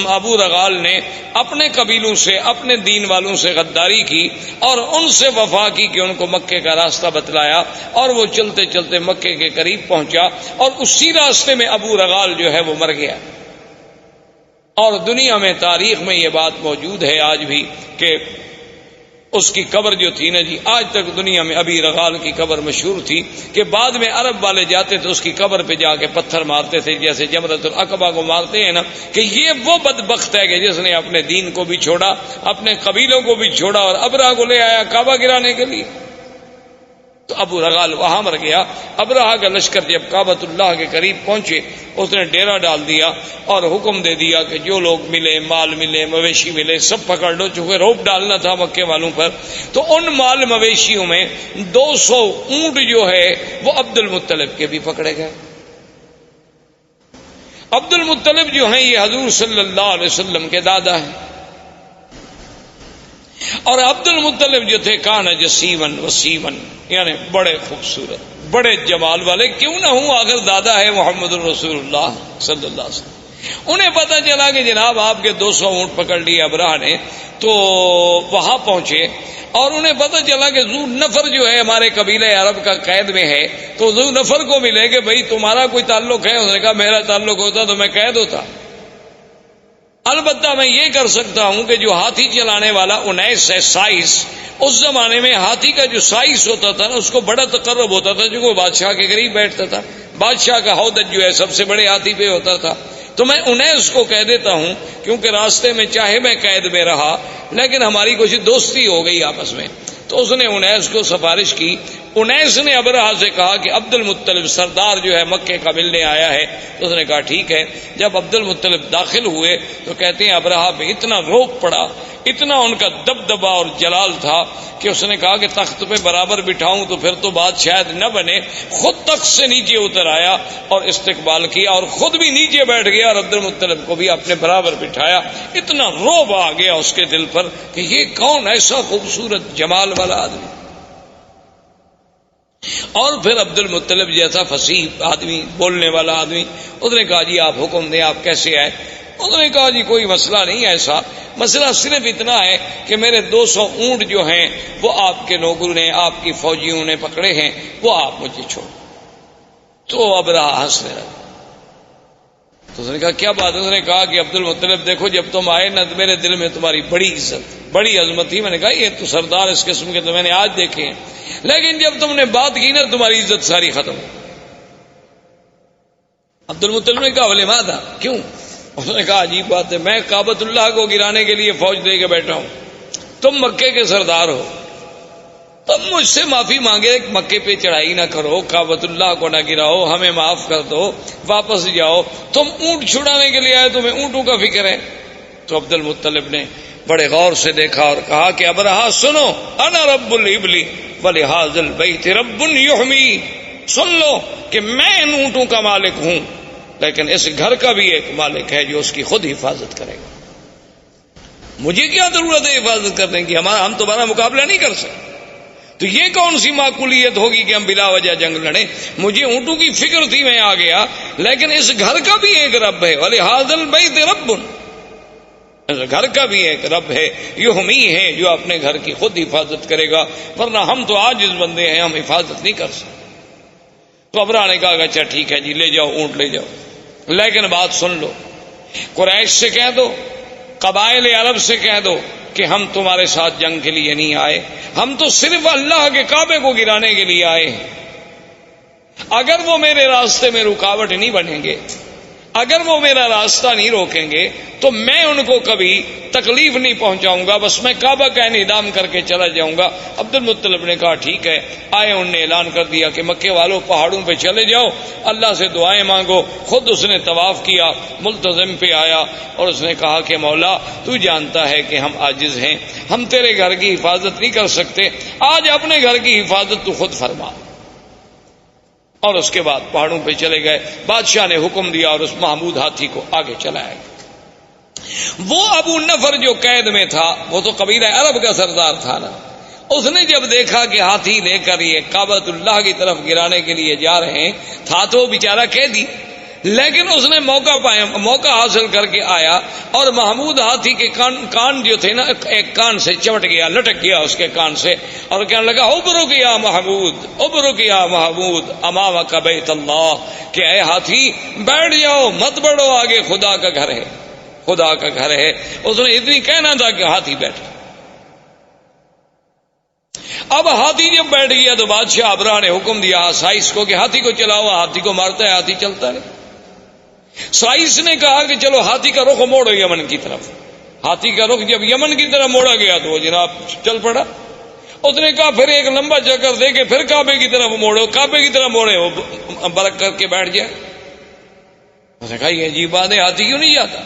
ابو رغال نے اپنے قبیلوں سے، اپنے دین والوں سے غداری کی اور ان سے وفا کی کہ ان کو مکے کا راستہ بتلایا، اور وہ چلتے چلتے مکے کے قریب پہنچا، اور اسی راستے میں ابو رغال جو ہے وہ مر گیا۔ اور دنیا میں تاریخ میں یہ بات موجود ہے آج بھی کہ اس کی قبر جو تھی نا جی، آج تک دنیا میں ابی رغال کی قبر مشہور تھی کہ بعد میں عرب والے جاتے تھے اس کی قبر پہ جا کے پتھر مارتے تھے، جیسے جمرۃ العقبہ کو مارتے ہیں نا، کہ یہ وہ بدبخت ہے کہ جس نے اپنے دین کو بھی چھوڑا، اپنے قبیلوں کو بھی چھوڑا اور ابرہہ کو لے آیا کعبہ گرانے کے لیے۔ تو ابو رغال وہاں مر گیا۔ ابرہہ کا لشکر جب کعبۃ اللہ کے قریب پہنچے، اس نے ڈیرا ڈال دیا اور حکم دے دیا کہ جو لوگ ملے، مال ملے، مویشی ملے، سب پکڑ لو، چونکہ روپ ڈالنا تھا مکے والوں پر۔ تو ان مال مویشیوں میں 200 اونٹ جو ہے وہ عبد المطلب کے بھی پکڑے گئے۔ عبد المطلب جو ہیں یہ حضور صلی اللہ علیہ وسلم کے دادا ہیں، اور عبد المطلب جو تھے کان جسیمن وسیمن، یعنی بڑے خوبصورت، بڑے جمال والے، کیوں نہ ہوں آخر دادا ہے محمد الرسول اللہ صلی اللہ علیہ وسلم۔ انہیں پتہ چلا کہ جناب آپ کے 200 اونٹ پکڑ لیے ابرہہ نے، تو وہاں پہنچے اور انہیں پتہ چلا کہ ذو نفر جو ہے ہمارے قبیلہ عرب کا قید میں ہے، تو ذو نفر کو ملے کہ بھئی تمہارا کوئی تعلق ہے؟ اس نے کہا میرا تعلق ہوتا تو میں قید ہوتا، البتہ میں یہ کر سکتا ہوں کہ جو ہاتھی چلانے والا 19 ہے سائس، اس زمانے میں ہاتھی کا جو سائس ہوتا تھا نا اس کو بڑا تقرب ہوتا تھا، جو وہ بادشاہ کے قریب بیٹھتا تھا، بادشاہ کا ہودج جو ہے سب سے بڑے ہاتھی پہ ہوتا تھا، تو میں 19 کو کہہ دیتا ہوں، کیونکہ راستے میں چاہے میں قید میں رہا لیکن ہماری کچھ دوستی ہو گئی آپس میں۔ تو اس نے 19 کو سفارش کی۔ 19 نے ابرہہ سے کہا کہ عبد المطلب سردار جو ہے مکے کا ملنے آیا ہے، تو اس نے کہا ٹھیک ہے۔ جب عبد المطلب داخل ہوئے تو کہتے ہیں ابرہہ پہ اتنا روب پڑا، اتنا ان کا دبدبہ اور جلال تھا کہ اس نے کہا کہ تخت پہ برابر بٹھاؤں تو پھر تو بات شاید نہ بنے، خود تخت سے نیچے اتر آیا اور استقبال کیا اور خود بھی نیچے بیٹھ گیا اور عبد المطلب کو بھی اپنے برابر بٹھایا۔ اتنا روب آ گیا اس کے دل پر کہ یہ کون ایسا خوبصورت جمال والا آدمی۔ اور پھر عبد المطلب جیسا فصیح آدمی، بولنے والا آدمی، اس نے کہا جی آپ حکم دیں، آپ کیسے آئے؟ انہوں نے کہا جی کوئی مسئلہ نہیں ایسا، مسئلہ صرف اتنا ہے کہ میرے 200 اونٹ جو ہیں وہ آپ کے نوکروں نے، آپ کی فوجیوں نے پکڑے ہیں، وہ آپ مجھے چھوڑ۔ تو ابرہہ ہنسنے لگا۔ تو اس نے کہا کیا بات ہے؟ اس نے کہا کہ عبد المطلب دیکھو جب تم آئے نا تو میرے دل میں تمہاری بڑی عزت، بڑی عظمت تھی، میں نے کہا یہ تو سردار اس قسم کے تو میں نے آج دیکھے ہیں، لیکن جب تم نے بات کی نا تمہاری عزت ساری ختم۔ عبد المطلب نے کہا ولی ماذا، کیوں؟ اس نے کہا عجیب بات ہے، میں کعبۃ اللہ کو گرانے کے لیے فوج دے کے بیٹھا ہوں، تم مکے کے سردار ہو، تم مجھ سے معافی مانگے، مکے پہ چڑھائی نہ کرو، کعبۃ اللہ کو نہ گراؤ، ہمیں معاف کر دو، واپس جاؤ، تم اونٹ چھڑانے کے لیے آئے، تمہیں اونٹوں کا فکر ہے۔ تو عبد المطلب نے بڑے غور سے دیکھا اور کہا کہ ابرہہ سنو، انا رب الابل ولہذا البیت رب یحمی، سن لو کہ میں ان اونٹوں کا مالک ہوں، لیکن اس گھر کا بھی ایک مالک ہے جو اس کی خود حفاظت کرے گا۔ مجھے کیا ضرورت ہے حفاظت کرنے کی؟ ہم تمہارا مقابلہ نہیں کر سکتے، تو یہ کون سی معقولیت ہوگی کہ ہم بلا وجہ جنگ لڑیں؟ مجھے اونٹوں کی فکر تھی، میں آ گیا، لیکن اس گھر کا بھی ایک رب ہے، ولہذا البیت رب، اس گھر کا بھی ایک رب ہے، یحمی ہے جو اپنے گھر کی خود حفاظت کرے گا، ورنہ ہم تو عاجز بندے ہیں، ہم حفاظت نہیں کر سکتے۔ تو ابرہہ نے کہا اچھا ٹھیک ہے جی، لے جاؤ اونٹ لے جاؤ، لیکن بات سن لو، قریش سے کہہ دو، قبائل عرب سے کہہ دو کہ ہم تمہارے ساتھ جنگ کے لیے نہیں آئے، ہم تو صرف اللہ کے کعبے کو گرانے کے لیے آئے ہیں۔ اگر وہ میرے راستے میں رکاوٹ نہیں بنیں گے، اگر وہ میرا راستہ نہیں روکیں گے تو میں ان کو کبھی تکلیف نہیں پہنچاؤں گا، بس میں کعبہ کا انہدام کر کے چلا جاؤں گا۔ عبد المطلب نے کہا ٹھیک ہے، آئے، انہوں نے اعلان کر دیا کہ مکے والوں پہاڑوں پہ چلے جاؤ، اللہ سے دعائیں مانگو۔ خود اس نے طواف کیا، ملتزم پہ آیا اور اس نے کہا کہ مولا تو جانتا ہے کہ ہم عاجز ہیں، ہم تیرے گھر کی حفاظت نہیں کر سکتے، آج اپنے گھر کی حفاظت تو خود فرما۔ اور اس کے بعد پہاڑوں پہ چلے گئے، بادشاہ نے حکم دیا اور اس محمود ہاتھی کو آگے چلایا گیا۔ وہ ابو نفر جو قید میں تھا، وہ تو قبیلہ عرب کا سردار تھا نا، اس نے جب دیکھا کہ ہاتھی لے کر یہ کعبۃ اللہ کی طرف گرانے کے لیے جا رہے ہیں، تھا تو بیچارہ قیدی، لیکن اس نے موقع حاصل کر کے آیا اور محمود ہاتھی کے کان جو تھے نا، ایک کان سے چمٹ گیا، لٹک گیا اس کے کان سے، اور کہنے لگا ابرک یا محمود، ابرک یا محمود امامک بیت اللہ، کہ اے ہاتھی بیٹھ جاؤ، مت بڑھو، آگے خدا کا گھر ہے، خدا کا گھر ہے۔ اس نے اتنی کہنا تھا کہ ہاتھی بیٹھ گیا۔ اب ہاتھی جب بیٹھ گیا تو بادشاہ ابرہہ نے حکم دیا سائس کو کہ ہاتھی کو چلاؤ. ہاتھی کو مارتا ہے, ہاتھی چلتا نہیں. سائس نے کہا کہ چلو ہاتھی کا رخ موڑو یمن کی طرف. ہاتھی کا رخ جب یمن کی طرف موڑا گیا تو وہ جناب چل پڑا. اس نے کہا پھر ایک لمبا چکر دے کے پھر کعبے کی طرف موڑو. کعبے کی طرف موڑے وہ برک کر کے بیٹھ جائے. اس نے کہا یہ عجیب بات ہے, ہاتھی کیوں نہیں جاتا؟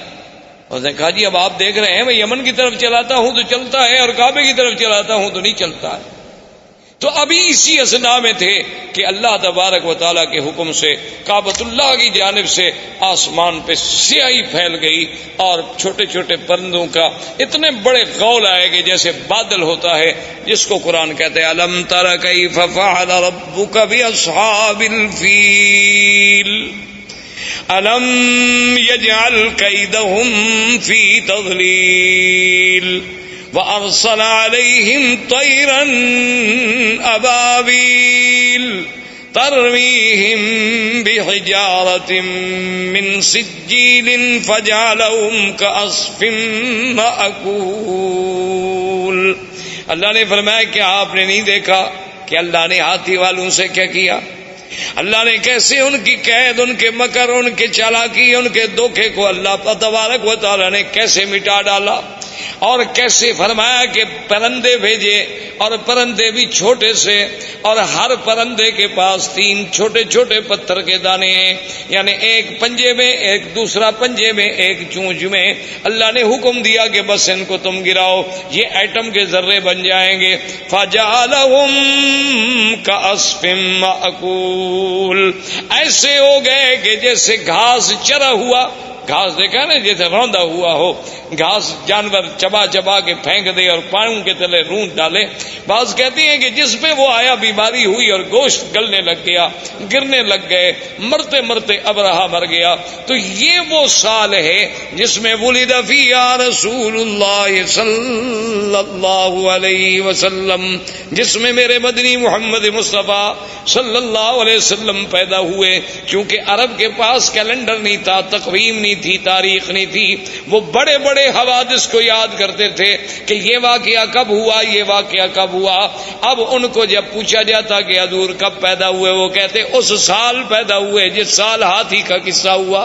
اس نے کہا جی اب آپ دیکھ رہے ہیں میں یمن کی طرف چلاتا ہوں تو چلتا ہے اور کعبے کی طرف چلاتا ہوں تو نہیں چلتا ہے. تو ابھی اسی اثنا میں تھے کہ اللہ تبارک و تعالیٰ کے حکم سے کعبۃ اللہ کی جانب سے آسمان پہ سیاہی پھیل گئی اور چھوٹے چھوٹے پرندوں کا اتنے بڑے غول آئے کہ جیسے بادل ہوتا ہے, جس کو قرآن کہتے ہیں الم تر کیف فعل ربک باصحاب الفیل الم یجعل کیدہم فی تضلیل وَأَرْسَلَ عَلَيْهِمْ طَيْرًا أَبَابِيلَ تَرْمِيهِمْ بِحِجَارَةٍ مِّن سِجِّيلٍ فَجَعَلَهُمْ كَعَصْفٍ مَّأْكُولٍ. اللہ نے فرمایا کہ آپ نے نہیں دیکھا کہ اللہ نے ہاتھی والوں سے کیا کیا؟ اللہ نے کیسے ان کی قید, ان کے مکر, ان کے چالاکی, ان کے دھوکے کو اللہ تبارک و تعالیٰ نے کیسے مٹا ڈالا, اور کیسے فرمایا کہ پرندے بھیجے اور پرندے بھی چھوٹے سے, اور ہر پرندے کے پاس 3 چھوٹے چھوٹے پتھر کے دانے ہیں, یعنی ایک پنجے میں, ایک دوسرا پنجے میں, ایک چونچ میں. اللہ نے حکم دیا کہ بس ان کو تم گراؤ, یہ ایٹم کے ذرے بن جائیں گے. فَجَعَلَهُمْ كَعَصْفٍ مَّأْكُولٍ, ایسے ہو گئے کہ جیسے گھاس چرا ہوا, گھاس دیکھا نا جیسے روندا ہوا ہو, گھاس جانور چبا چبا کے پھینک دے اور پاؤں کے تلے رونٹ ڈالے. بعض کہتے ہیں کہ جس پہ وہ آیا بیماری ہوئی اور گوشت گلنے لگ گیا, گرنے لگ گئے, مرتے مرتے ابرہہ مر گیا. تو یہ وہ سال ہے جس میں ولد فیہا رسول اللہ صلی اللہ علیہ وسلم, جس میں میرے مدنی محمد مصطفیٰ صلی اللہ علیہ وسلم پیدا ہوئے. کیونکہ عرب کے پاس کیلنڈر نہیں تھا, تقویم نہیں تھی, تاریخ نہیں تھی, وہ بڑے بڑے حوادث کو یاد کرتے تھے کہ یہ واقعہ کب ہوا, یہ واقعہ کب ہوا. اب ان کو جب پوچھا جاتا کہ حضور کب پیدا ہوئے, وہ کہتے اس سال پیدا ہوئے جس سال ہاتھی کا قصہ ہوا,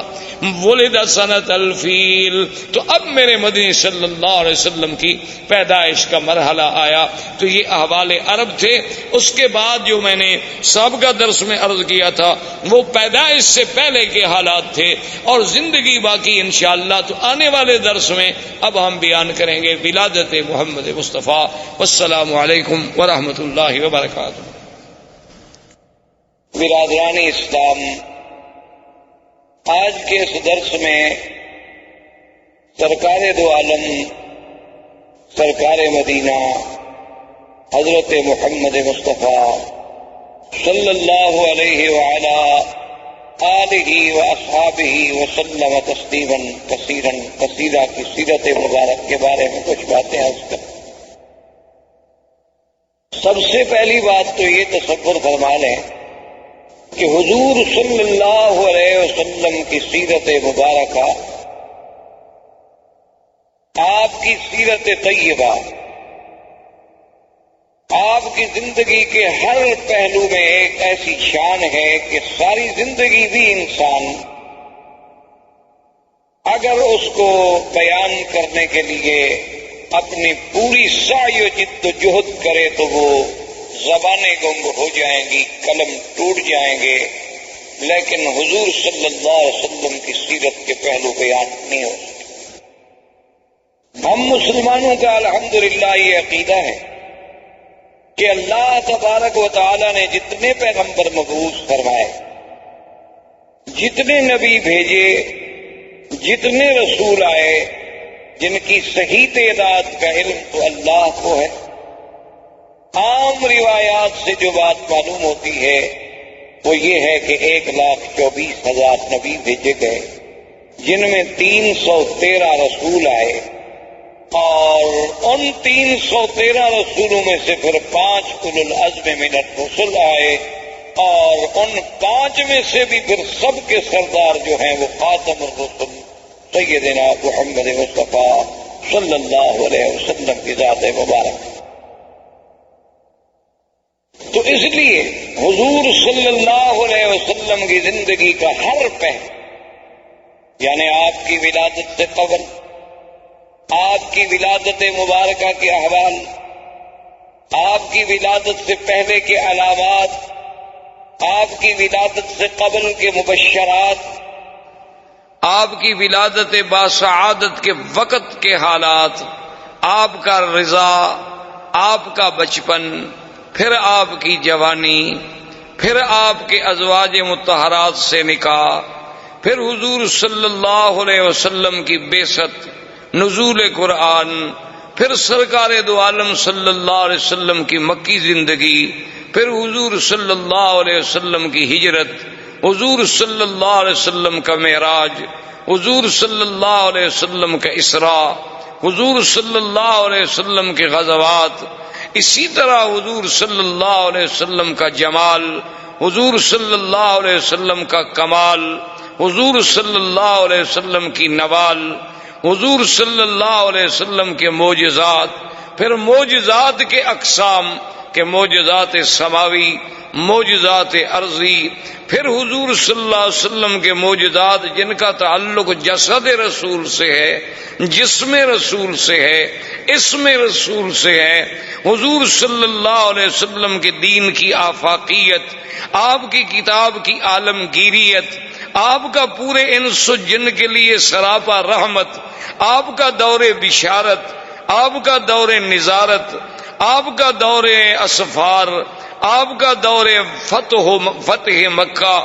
ولد سنۃ الفیل. تو اب میرے مدنی صلی اللہ علیہ وسلم کی پیدائش کا مرحلہ آیا. تو یہ احوال عرب تھے. اس کے بعد جو میں نے سابقہ درس میں عرض کیا تھا وہ پیدائش سے پہلے کے حالات تھے, اور زندگی باقی انشاءاللہ تو آنے والے درس میں اب ہم بیان کریں گے ولادت محمد مصطفیٰ. والسلام علیکم ورحمۃ اللہ وبرکاتہ. برادران اسلام، آج کے اس درس میں سرکار دو عالم سرکار مدینہ حضرت محمد مصطفیٰ صلی اللہ علیہ وعلا آلہ و اصحابہ وسلم تسلیما کثیرا کثیرا کی سیرت مبارک کے بارے میں کچھ باتیں عرض کریں. سب سے پہلی بات تو یہ تصور فرما لیں کہ حضور صلی اللہ علیہ وسلم کی سیرت مبارکہ، آپ کی سیرت طیبہ، آپ کی زندگی کے ہر پہلو میں ایک ایسی شان ہے کہ ساری زندگی بھی انسان اگر اس کو بیان کرنے کے لیے اپنی پوری سعی و جد و جہد کرے تو وہ زبانیں گنگ ہو جائیں گی، قلم ٹوٹ جائیں گے، لیکن حضور صلی اللہ علیہ وسلم کی سیرت کے پہلو بیان نہیں ہو سکتے. ہم مسلمانوں کا الحمدللہ یہ عقیدہ ہے کہ اللہ تبارک و تعالی نے جتنے پیغمبر مبعوث فرمائے، جتنے نبی بھیجے، جتنے رسول آئے، جن کی صحیح تعداد کا علم تو اللہ کو ہے. عام روایات سے جو بات معلوم ہوتی ہے وہ یہ ہے کہ 1,24,000 نبی بھیجے گئے، جن میں 313 رسول آئے، اور ان 313 رسولوں میں سے پھر 5 اولو العزم من الرسل آئے، اور ان 5 میں سے بھی پھر سب کے سردار جو ہیں وہ خاتم الرسل سیدنا محمد مصطفیٰ صلی اللہ علیہ وسلم کی ذات مبارک. تو اس لیے حضور صلی اللہ علیہ وسلم کی زندگی کا ہر پہلو، یعنی آپ کی ولادت سے قبل، آپ کی ولادت مبارکہ کے احوال، آپ کی ولادت سے پہلے کے علامات، آپ کی ولادت سے قبل کے مبشرات، آپ کی ولادت باسعادت کے وقت کے حالات، آپ کا رضا، آپ کا بچپن، پھر آپ کی جوانی، پھر آپ کے ازواج مطہرات سے نکاح، پھر حضور صلی اللہ علیہ وسلم کی بعثت، نزول قرآن، پھر سرکار دو عالم صلی اللہ علیہ وسلم کی مکی زندگی، پھر حضور صلی اللہ علیہ وسلم کی ہجرت، حضور صلی اللہ علیہ وسلم کا معراج، حضور صلی اللہ علیہ وسلم کا اسراء، حضور صلی اللہ علیہ وسلم کے غزوات، اسی طرح حضور صلی اللہ علیہ وسلم کا جمال، حضور صلی اللہ علیہ وسلم کا کمال، حضور صلی اللہ علیہ وسلم کی نوال، حضور صلی اللہ علیہ وسلم کے معجزات، پھر معجزات کے اقسام کے معجزات سماوی، معجزات ارضی، پھر حضور صلی اللہ علیہ وسلم کے معجزات جن کا تعلق جسد رسول سے ہے، جسم رسول سے ہے، اسم رسول سے ہے، حضور صلی اللہ علیہ وسلم کے دین کی آفاقیت، آپ کی کتاب کی عالمگیریت، آپ کا پورے انس و جن کے لیے سراپا رحمت، آپ کا دور بشارت، آپ کا دور نظارت، آپ کا دور اسفار، آپ کا دور فتح مکہ،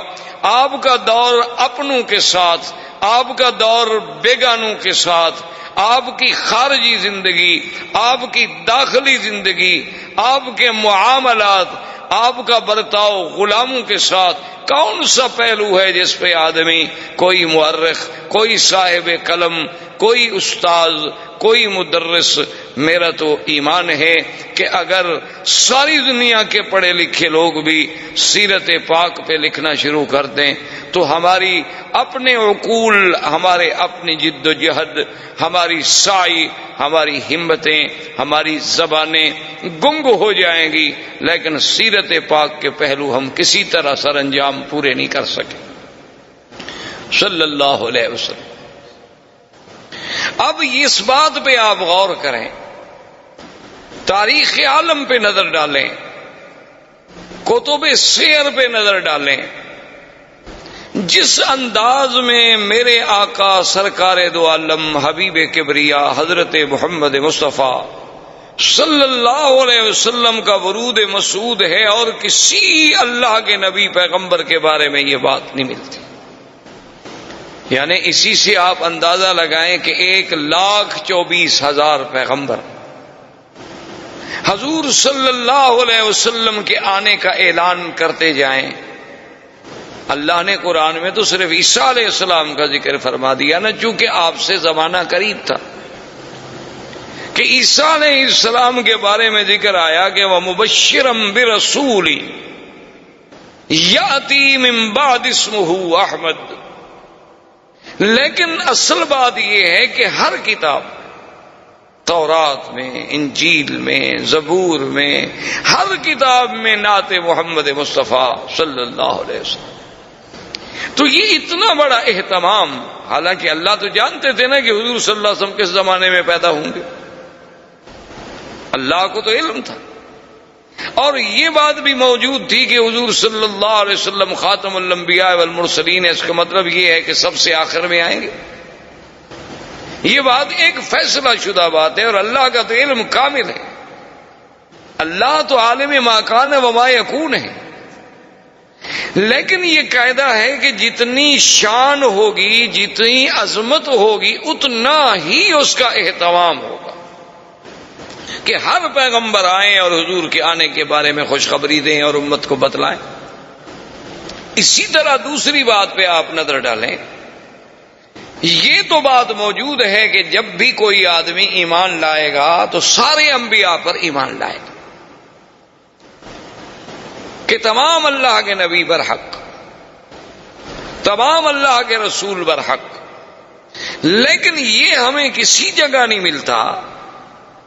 آپ کا دور اپنوں کے ساتھ، آپ کا دور بیگانوں کے ساتھ، آپ کی خارجی زندگی، آپ کی داخلی زندگی، آپ کے معاملات، آپ کا برتاؤ غلاموں کے ساتھ، کون سا پہلو ہے جس پہ آدمی، کوئی مورخ، کوئی صاحب قلم، کوئی استاذ، کوئی مدرس، میرا تو ایمان ہے کہ اگر ساری دنیا کے پڑھے لکھے لوگ بھی سیرت پاک پہ لکھنا شروع کر دیں تو ہماری اپنے عقول، ہمارے اپنی جد و جہد، ہماری سعی، ہماری ہمتیں، ہماری زبانیں گنگ ہو جائیں گی، لیکن سیرت پاک کے پہلو ہم کسی طرح سر انجام پورے نہیں کر سکے صلی اللہ علیہ وسلم۔ اب اس بات پہ آپ غور کریں، تاریخ عالم پہ نظر ڈالیں، کتب سیر پہ نظر ڈالیں، جس انداز میں میرے آقا سرکار دو عالم حبیب کبریا حضرت محمد مصطفیٰ صلی اللہ علیہ وسلم کا ورود مسعود ہے، اور کسی اللہ کے نبی پیغمبر کے بارے میں یہ بات نہیں ملتی۔ یعنی اسی سے آپ اندازہ لگائیں کہ 1,24,000 پیغمبر حضور صلی اللہ علیہ وسلم کے آنے کا اعلان کرتے جائیں۔ اللہ نے قرآن میں تو صرف عیسیٰ علیہ السلام کا ذکر فرما دیا نا، چونکہ آپ سے زمانہ قریب تھا، کہ عیسیٰ علیہ السلام کے بارے میں ذکر آیا کہ وَمُبَشِّرًا بِرَسُولٍ يَأْتِي مِن بَعْدِ اسْمُهُ احمد۔ لیکن اصل بات یہ ہے کہ ہر کتاب، تورات میں، انجیل میں، زبور میں، ہر کتاب میں نعت محمد مصطفیٰ صلی اللہ علیہ وسلم۔ تو یہ اتنا بڑا اہتمام، حالانکہ اللہ تو جانتے تھے نا کہ حضور صلی اللہ علیہ وسلم کس زمانے میں پیدا ہوں گے، اللہ کو تو علم تھا، اور یہ بات بھی موجود تھی کہ حضور صلی اللہ علیہ وسلم خاتم الانبیاء والمرسلین ہے، اس کا مطلب یہ ہے کہ سب سے آخر میں آئیں گے۔ یہ بات ایک فیصلہ شدہ بات ہے، اور اللہ کا تو علم کامل ہے، اللہ تو عالم ما کان وما یکون ہے۔ لیکن یہ قاعدہ ہے کہ جتنی شان ہوگی، جتنی عظمت ہوگی، اتنا ہی اس کا اہتمام ہوگا کہ ہر پیغمبر آئیں اور حضور کے آنے کے بارے میں خوشخبری دیں اور امت کو بتلائیں۔ اسی طرح دوسری بات پہ آپ نظر ڈالیں، یہ تو بات موجود ہے کہ جب بھی کوئی آدمی ایمان لائے گا تو سارے انبیاء پر ایمان لائے گا، کہ تمام اللہ کے نبی برحق، تمام اللہ کے رسول برحق۔ لیکن یہ ہمیں کسی جگہ نہیں ملتا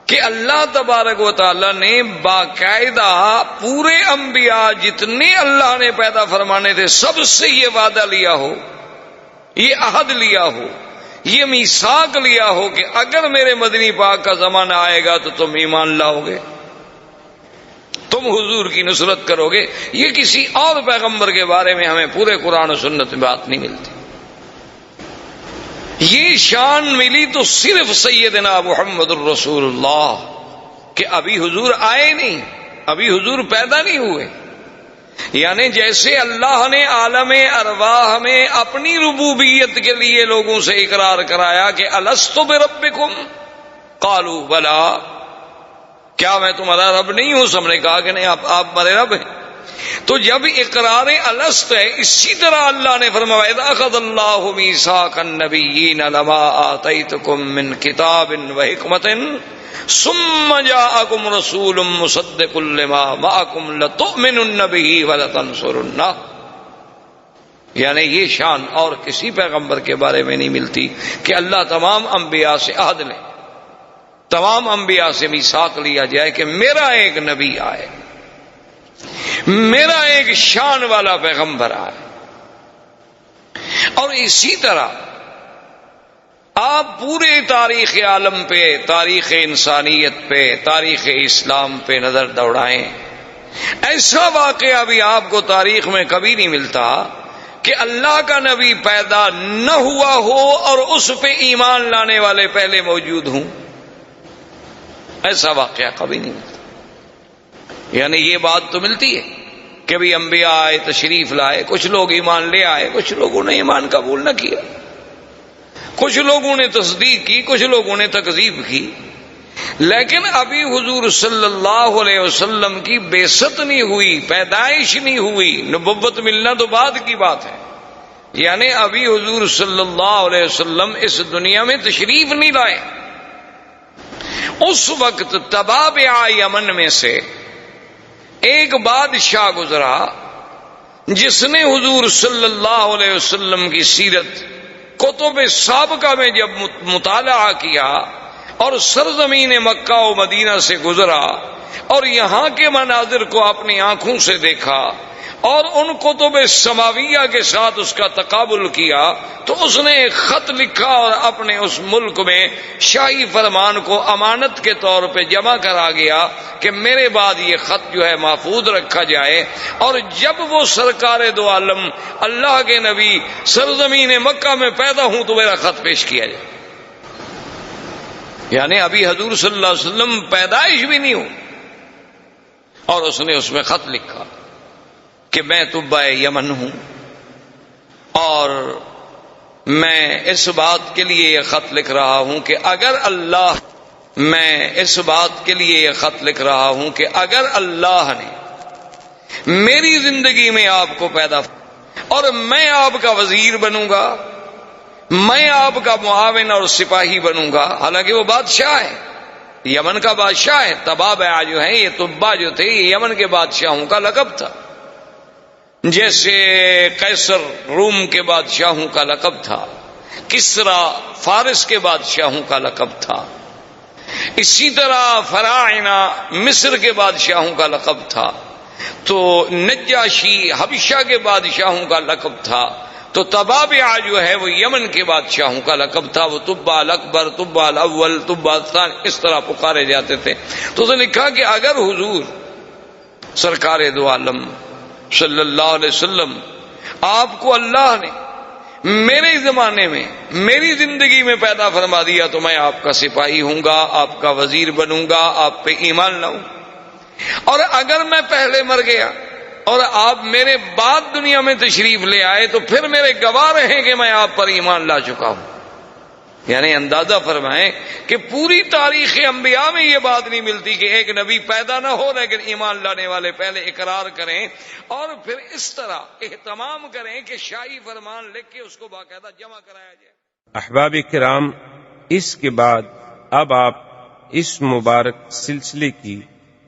کہ اللہ تبارک و تعالی نے باقاعدہ پورے انبیاء جتنے اللہ نے پیدا فرمانے تھے سب سے یہ وعدہ لیا ہو، یہ عہد لیا ہو، یہ میثاق لیا ہو کہ اگر میرے مدنی پاک کا زمانہ آئے گا تو تم ایمان لاؤ گے، تم حضور کی نصرت کرو گے۔ یہ کسی اور پیغمبر کے بارے میں ہمیں پورے قرآن و سنت میں بات نہیں ملتی۔ یہ شان ملی تو صرف سیدنا محمد الرسول اللہ کہ ابھی حضور آئے نہیں، ابھی حضور پیدا نہیں ہوئے۔ یعنی جیسے اللہ نے عالم ارواح میں اپنی ربوبیت کے لیے لوگوں سے اقرار کرایا کہ الست بربکم قالوا بلا، کیا میں تمہارا رب نہیں ہوں؟ سب نے کہا کہ نہیں، آپ ہمارے رب ہیں۔ تو جب اقرار الست ہے، اسی طرح اللہ نے فرمایا اذ اخذ اللہ میثاق النبیین لما آتیتکم من کتاب و حکمت ثم جاءکم رسول مصدق لما معکم لتؤمنن به ولتنصرنہ۔ یعنی یہ شان اور کسی پیغمبر کے بارے میں نہیں ملتی کہ اللہ تمام انبیاء سے عہد لے، تمام انبیاء سے میثاق لیا جائے کہ میرا ایک نبی آئے، میرا ایک شان والا پیغمبر آئے۔ اور اسی طرح آپ پورے تاریخ عالم پہ، تاریخ انسانیت پہ، تاریخ اسلام پہ نظر دوڑائیں، ایسا واقعہ بھی آپ کو تاریخ میں کبھی نہیں ملتا کہ اللہ کا نبی پیدا نہ ہوا ہو اور اس پہ ایمان لانے والے پہلے موجود ہوں، ایسا واقعہ کبھی نہیں ملتا۔ یعنی یہ بات تو ملتی ہے کہ بھی انبیاء آئے، تشریف لائے، کچھ لوگ ایمان لے آئے، کچھ لوگوں نے ایمان قبول نہ کیا، کچھ لوگوں نے تصدیق کی، کچھ لوگوں نے تکذیب کی، لیکن ابھی حضور صلی اللہ علیہ وسلم کی بعثت نہیں ہوئی، پیدائش نہیں ہوئی، نبوت ملنا تو بعد کی بات ہے۔ یعنی ابھی حضور صلی اللہ علیہ وسلم اس دنیا میں تشریف نہیں لائے۔ اس وقت تبابع یمن میں سے ایک بادشاہ گزرا جس نے حضور صلی اللہ علیہ وسلم کی سیرت کتب سابقہ میں جب مطالعہ کیا اور سرزمین مکہ و مدینہ سے گزرا اور یہاں کے مناظر کو اپنی آنکھوں سے دیکھا اور ان کتب سماویہ کے ساتھ اس کا تقابل کیا تو اس نے ایک خط لکھا اور اپنے اس ملک میں شاہی فرمان کو امانت کے طور پہ جمع کرا گیا کہ میرے بعد یہ خط جو ہے محفوظ رکھا جائے، اور جب وہ سرکار دو عالم اللہ کے نبی سرزمین مکہ میں پیدا ہوں تو میرا خط پیش کیا جائے۔ یعنی ابھی حضور صلی اللہ علیہ وسلم پیدائش بھی نہیں ہوں اور اس نے اس میں خط لکھا کہ میں طبع یمن ہوں اور میں اس بات کے لیے یہ خط لکھ رہا ہوں کہ اگر اللہ نے میری زندگی میں آپ کو پیدا اور میں آپ کا وزیر بنوں گا، میں آپ کا معاون اور سپاہی بنوں گا، حالانکہ وہ بادشاہ ہے، یمن کا بادشاہ ہے۔ تبابع جو ہیں یہ طبا جو تھے یہ یمن کے بادشاہوں کا لقب تھا، جیسے قیصر روم کے بادشاہوں کا لقب تھا، کسرا فارس کے بادشاہوں کا لقب تھا، اسی طرح فراعنہ مصر کے بادشاہوں کا لقب تھا، تو نجاشی حبشہ کے بادشاہوں کا لقب تھا، تو تبابع جو ہے وہ یمن کے بادشاہوں کا لقب تھا، وہ طبع الاکبر، طبع الاول، طبع الثانی اس طرح پکارے جاتے تھے۔ تو اس نے لکھا کہ اگر حضور سرکار دو عالم صلی اللہ علیہ وسلم آپ کو اللہ نے میرے زمانے میں میری زندگی میں پیدا فرما دیا تو میں آپ کا سپاہی ہوں گا، آپ کا وزیر بنوں گا، آپ پہ ایمان لاؤں، اور اگر میں پہلے مر گیا اور آپ میرے بعد دنیا میں تشریف لے آئے تو پھر میرے گواہ رہیں کہ میں آپ پر ایمان لا چکا ہوں۔ یعنی اندازہ فرمائیں کہ پوری تاریخ انبیاء میں یہ بات نہیں ملتی کہ ایک نبی پیدا نہ ہو لیکن ایمان لانے والے پہلے اقرار کریں اور پھر اس طرح اہتمام کریں کہ شاہی فرمان لکھ کے اس کو باقاعدہ جمع کرایا جائے۔ احباب کرام، اس کے بعد اب آپ اس مبارک سلسلے کی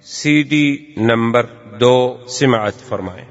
CD نمبر 2 سماعت فرمائیں۔